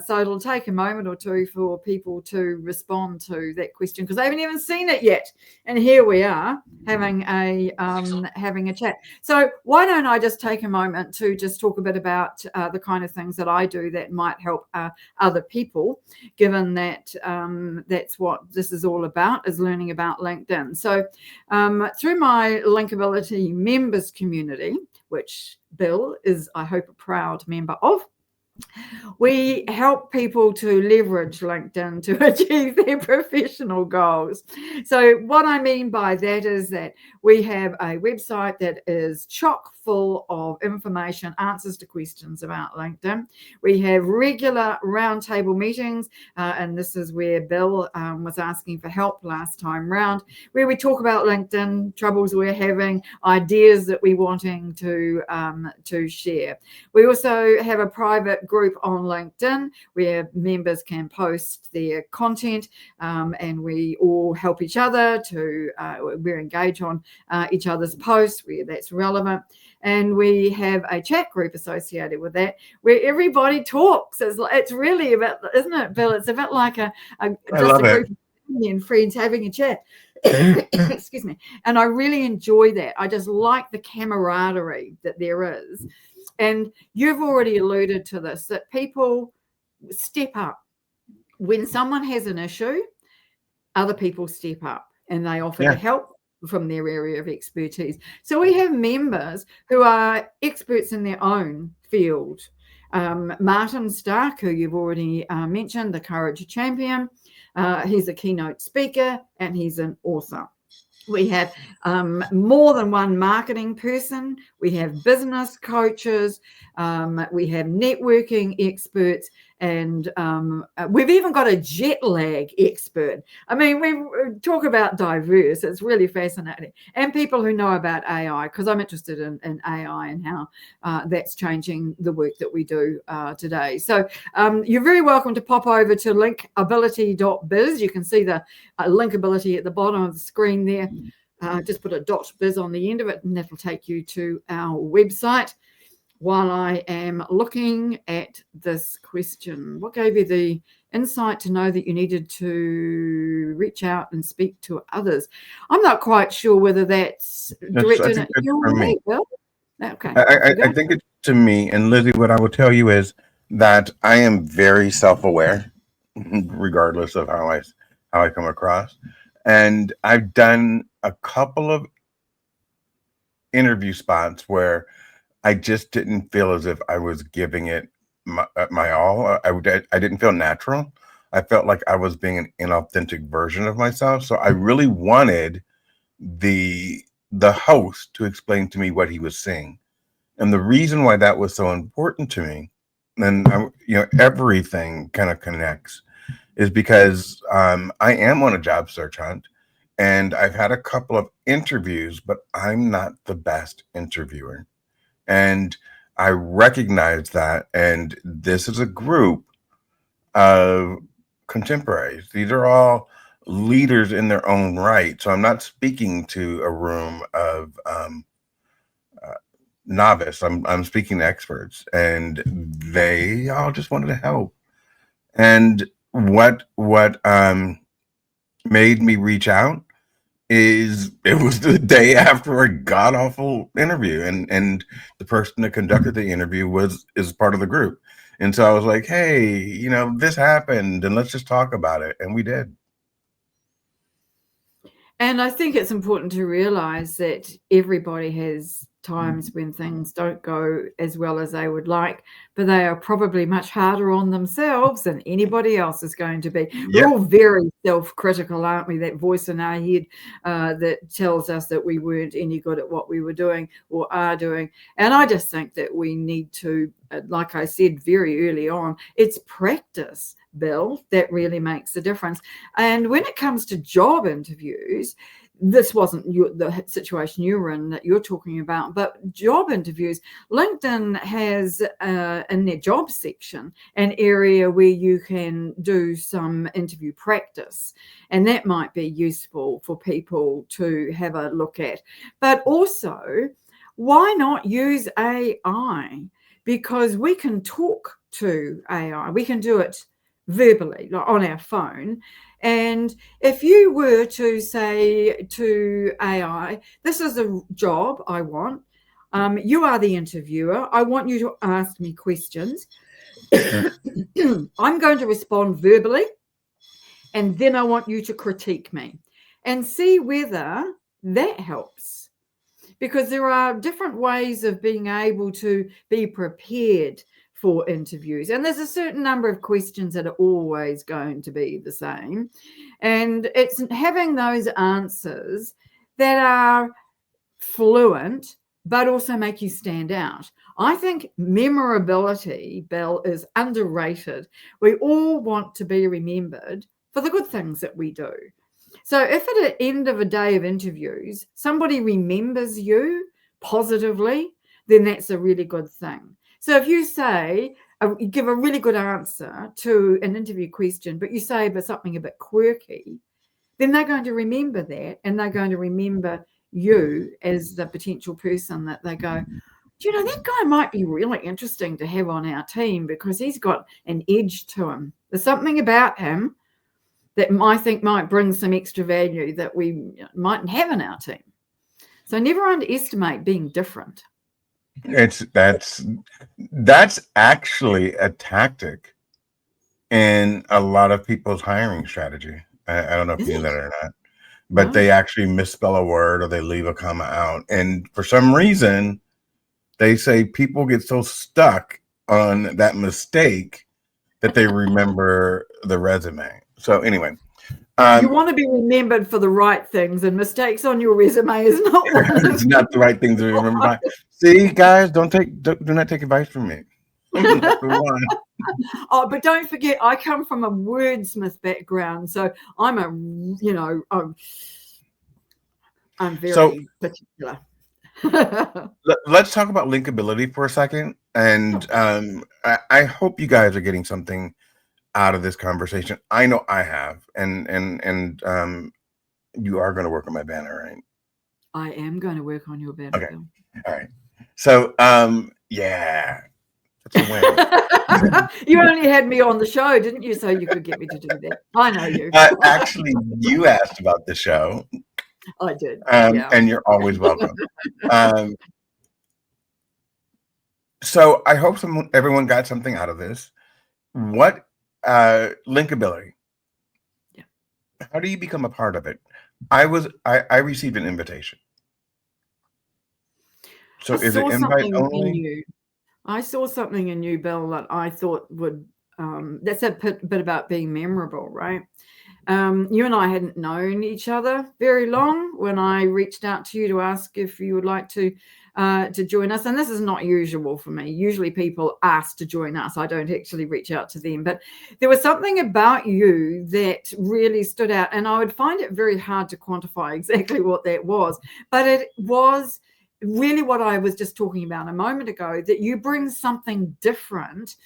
so it'll take a moment or two for people to respond to that question because they haven't even seen it yet. And here we are having a chat. So why don't I just take a moment to just talk a bit about the kind of things that I do that might help other people, given that that's what this is all about, is learning about LinkedIn. So through my Linkability members community, which Bill is, I hope, a proud member of, We help people to leverage LinkedIn to achieve their professional goals. So what I mean by that is that we have a website that is chock full of information, answers to questions about LinkedIn. We have regular roundtable meetings, and this is where Bill was asking for help last time round, where we talk about LinkedIn, troubles we're having, ideas that we're wanting to share. We also have a private group on LinkedIn where members can post their content, and we all help each other to we engage on each other's posts where that's relevant. And we have a chat group associated with that where everybody talks. It's really about, isn't it, Bill? It's a bit like I just love a it. group of family and friends having a chat. Excuse me. And I really enjoy that. I just like the camaraderie that there is. And you've already alluded to this, that people step up. When someone has an issue, other people step up and they offer to help from their area of expertise. So we have members who are experts in their own field. Martin Stark, who you've already mentioned, the Courage Champion, he's a keynote speaker and he's an author. We have more than one marketing person. We have business coaches. We have networking experts. And we've even got a jet lag expert. I mean, we talk about diverse. It's really fascinating. And people who know about AI, because I'm interested in AI and how that's changing the work that we do today. So you're very welcome to pop over to linkability.biz. You can see the linkability at the bottom of the screen there. Just put a .biz on the end of it, and that'll take you to our website. While I am looking at this question, what gave you the insight to know that you needed to reach out and speak to others? I'm not quite sure whether that's directed at you or me, Bill. Okay. I think it's to me. And Lizzie, what I will tell you is that I am very self-aware, regardless of how I come across. And I've done a couple of interview spots where I just didn't feel as if I was giving it my all. I didn't feel natural. I felt like I was being an inauthentic version of myself. So I really wanted the host to explain to me what he was seeing. And the reason why that was so important to me, and everything kind of connects, is because I am on a job search hunt. And I've had a couple of interviews, but I'm not the best interviewer. And I recognize that. And this is a group of contemporaries. These are all leaders in their own right. So I'm not speaking to a room of novice. I'm speaking to experts, and they all just wanted to help. And what made me reach out is it was the day after a god awful interview, and the person that conducted the interview is part of the group. And so I was like, hey, this happened and let's just talk about it. And we did. And I think it's important to realize that everybody has times when things don't go as well as they would like, but they are probably much harder on themselves than anybody else is going to be. We're all very self-critical, aren't we? That voice in our head that tells us that we weren't any good at what we were doing or are doing. And I just think that we need to, like I said very early on, it's practice, Bill, that really makes a difference. And when it comes to job interviews, this wasn't the situation you were in that you're talking about, but job interviews, LinkedIn has in their job section an area where you can do some interview practice, and that might be useful for people to have a look at. But also, why not use AI? Because we can talk to AI, we can do it verbally, like on our phone. And if you were to say to AI, this is a job I want, you are the interviewer, I want you to ask me questions. I'm going to respond verbally, and then I want you to critique me and see whether that helps. Because there are different ways of being able to be prepared for interviews. And there's a certain number of questions that are always going to be the same. And it's having those answers that are fluent, but also make you stand out. I think memorability, Bill, is underrated. We all want to be remembered for the good things that we do. So if at the end of a day of interviews, somebody remembers you positively, then that's a really good thing. So if you say, you give a really good answer to an interview question, but you say but something a bit quirky, then they're going to remember that, and they're going to remember you as the potential person that they go, do you know, that guy might be really interesting to have on our team because he's got an edge to him. There's something about him that I think might bring some extra value that we mightn't have in our team. So never underestimate being different. That's actually a tactic in a lot of people's hiring strategy. I don't know if you knew that or not, but they actually misspell a word or they leave a comma out. And for some reason, they say people get so stuck on that mistake that they remember the resume. So anyway, you want to be remembered for the right things, and mistakes on your resume is not one of it's not the right thing to remember by. See, guys, do not take advice from me. Oh, but don't forget, I come from a wordsmith background, so I'm I'm very particular. Let's talk about linkability for a second, and I hope you guys are getting something out of this conversation. I know I have, and you are going to work on my banner, right? I am going to work on your banner. Okay. All right. So, yeah, that's a win. You only had me on the show, didn't you? So you could get me to do that. I know you. Actually, you asked about the show. I did. And you're always welcome. So I hope everyone got something out of this. What linkability? Yeah. How do you become a part of it? I received an invitation. So is it invite only? I saw something in you, Bill, that I thought would that's a bit about being memorable, right? You and I hadn't known each other very long when I reached out to you to ask if you would like to join us. And this is not usual for me. Usually people ask to join us. I don't actually reach out to them. But there was something about you that really stood out. And I would find it very hard to quantify exactly what that was. But it was really what I was just talking about a moment ago, that you bring something different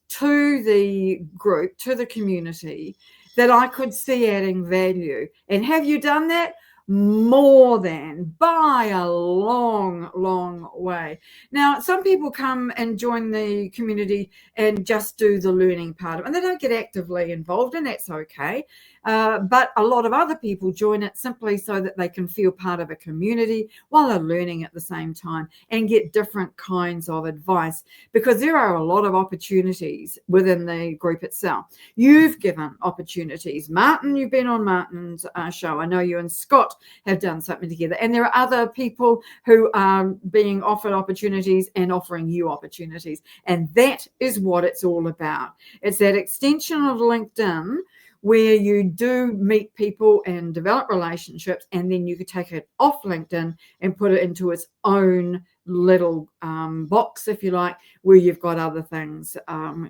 to the group, to the community, that I could see adding value. And have you done that? More than, by a long, long way. Now, some people come and join the community and just do the learning part of it, and they don't get actively involved, and that's okay. But a lot of other people join it simply so that they can feel part of a community while they're learning at the same time and get different kinds of advice, because there are a lot of opportunities within the group itself. You've given opportunities. Martin, you've been on Martin's show. I know you and Scott have done something together. And there are other people who are being offered opportunities and offering you opportunities. And that is what it's all about. It's that extension of LinkedIn where you do meet people and develop relationships, and then you could take it off LinkedIn and put it into its own little box, if you like, where you've got other things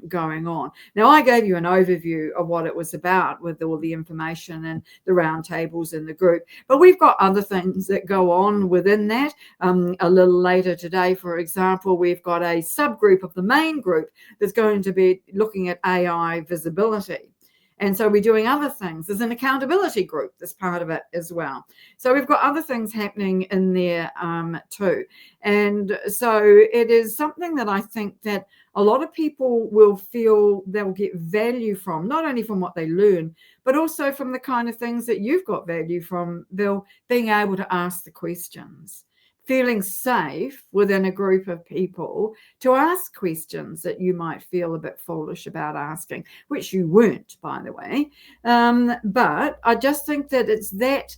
going on. Now, I gave you an overview of what it was about with all the information and the roundtables in the group, but we've got other things that go on within that. A little later today, for example, we've got a subgroup of the main group that's going to be looking at AI visibility. And so we're doing other things. There's an accountability group that's part of it as well. So we've got other things happening in there too. And so it is something that I think that a lot of people will feel they'll get value from, not only from what they learn, but also from the kind of things that you've got value from, Bill, being able to ask the questions, feeling safe within a group of people to ask questions that you might feel a bit foolish about asking, which you weren't, by the way. But I just think that it's that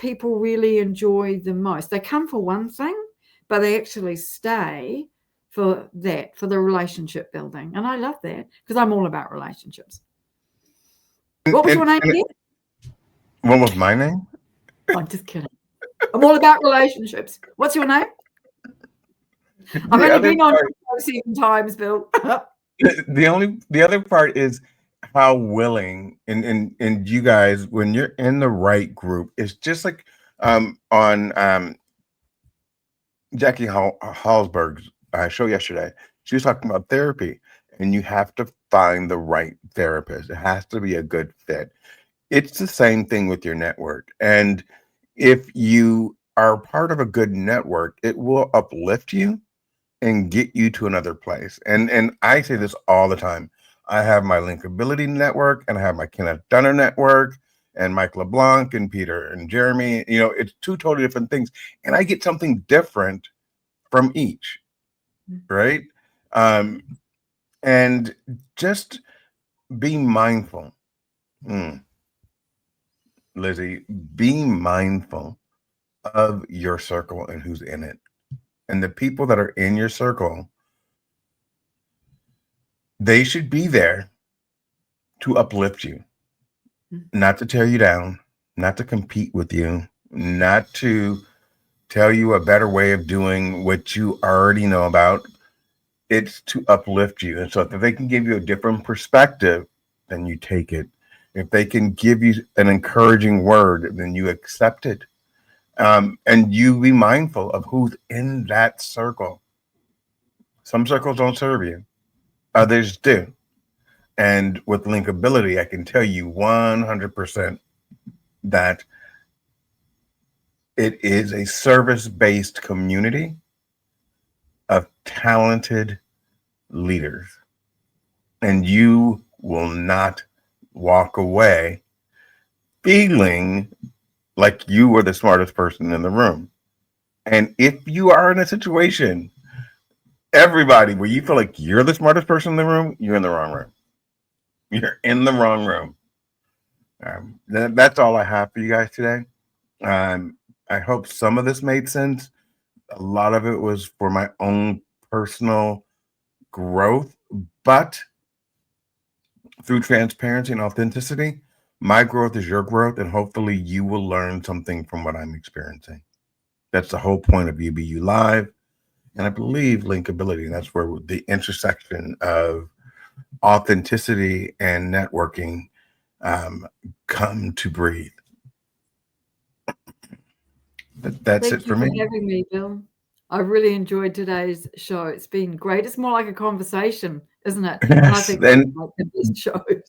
people really enjoy the most. They come for one thing, but they actually stay for that, for the relationship building. And I love that because I'm all about relationships. What was your name again? What was my name? I'm just kidding. I'm all about relationships. What's your name? I've only been on 7 times, Bill. The other part is how willing and you guys, when you're in the right group, it's just like on Jackie Hallsberg's show yesterday. She was talking about therapy, and you have to find the right therapist. It has to be a good fit. It's the same thing with your network. And if you are part of a good network, it will uplift you and get you to another place. And I say this all the time. I have my Linkability network, and I have my Kenneth Dunner network, and Mike LeBlanc and Peter and Jeremy. You know, it's 2 totally different things. And I get something different from each, right? And just be mindful. Lizzie, be mindful of your circle and who's in it. And the people that are in your circle, they should be there to uplift you, not to tear you down, not to compete with you, not to tell you a better way of doing what you already know about. It's to uplift you. And so if they can give you a different perspective, then you take it. If they can give you an encouraging word, then you accept it. And you be mindful of who's in that circle. Some circles don't serve you. Others do. And with Linkability, I can tell you 100% that it is a service-based community of talented leaders. And you will not walk away feeling like you were the smartest person in the room. And if you are in a situation, everybody, where you feel like you're the smartest person in the room, you're in the wrong room. You're in the wrong room. That's all I have for you guys today. I hope some of this made sense. A lot of it was for my own personal growth, but through transparency and authenticity, my growth is your growth, and hopefully you will learn something from what I'm experiencing. That's the whole point of UBU Live, and I believe Linkability. And that's where the intersection of authenticity and networking come to breathe. That's Thank it for you me. having me, Bill. I really enjoyed today's show. It's been great. It's more like a conversation, isn't it? And I think that's like the best shows.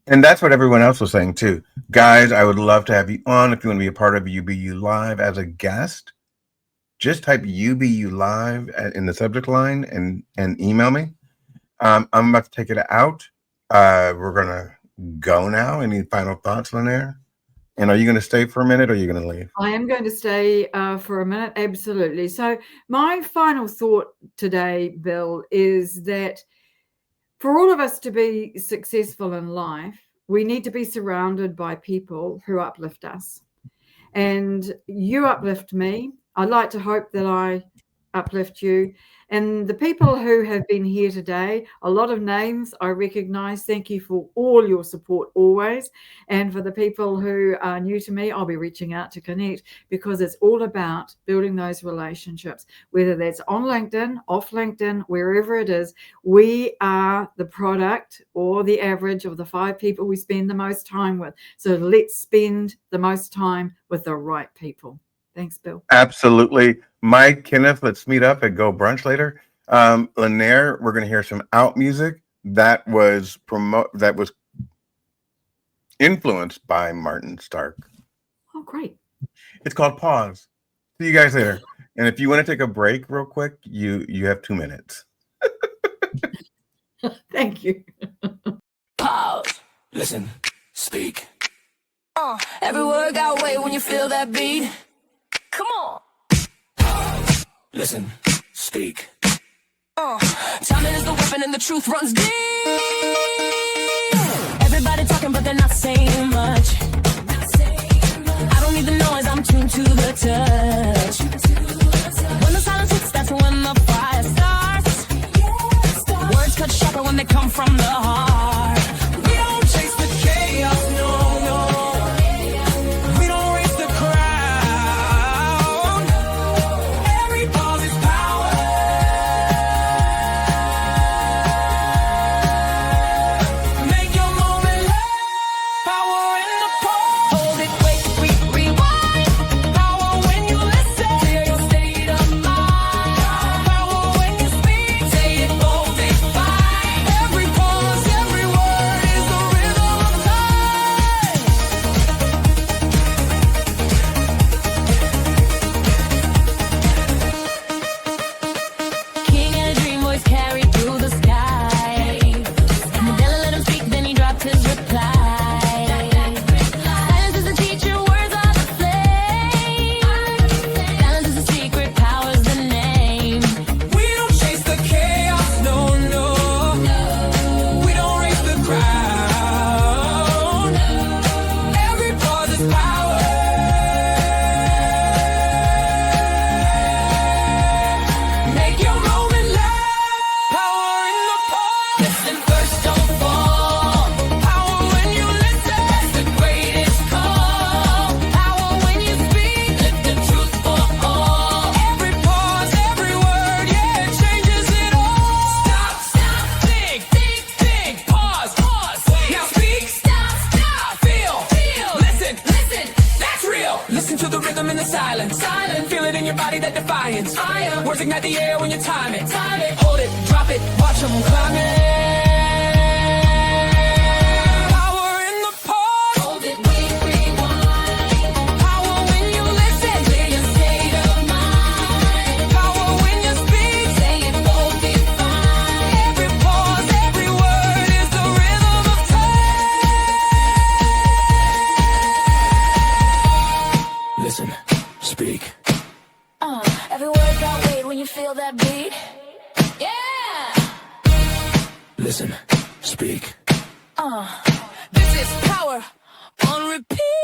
And that's what everyone else was saying too. Guys, I would love to have you on. If you want to be a part of UBU Live as a guest, just type UBU Live in the subject line and email me. I'm about to take it out. We're going to go now. Any final thoughts, Lanier? And are you going to stay for a minute, or are you going to leave? I am going to stay for a minute. Absolutely. So my final thought today, Bill, is that for all of us to be successful in life, we need to be surrounded by people who uplift us. And you uplift me. I'd like to hope that I uplift you. And the people who have been here today, a lot of names I recognize. Thank you for all your support always. And for the people who are new to me, I'll be reaching out to connect, because it's all about building those relationships, whether that's on LinkedIn, off LinkedIn, wherever it is. We are the product or the average of the 5 people we spend the most time with. So let's spend the most time with the right people. Thanks, Bill. Absolutely. Mike, Kenneth, let's meet up and go brunch later. Lanier, we're going to hear some out music that was influenced by Martin Stark. Oh, great. It's called Pause. See you guys later. And if you want to take a break real quick, you have 2 minutes. Thank you. Pause. Listen. Speak. Every word got weight when you feel that beat. Come on. Pause. Listen. Speak. Timing is the weapon and the truth runs deep. Everybody talking but they're not saying much. I don't need the noise, I'm tuned to the touch. When the silence hits, that's when the fire starts. Silent, feel it in your body, that defiance. Fire, words ignite the air when you time it. Time it, hold it, drop it, watch them climb it. Power in the pause. Hold it, rewind. Power when you listen, clear your state of mind. Power when you speak, say it boldly fine. Every pause, every word is the rhythm of time. Listen, speak. Every word got weight when you feel that beat. Yeah. Listen, speak. This is power on repeat.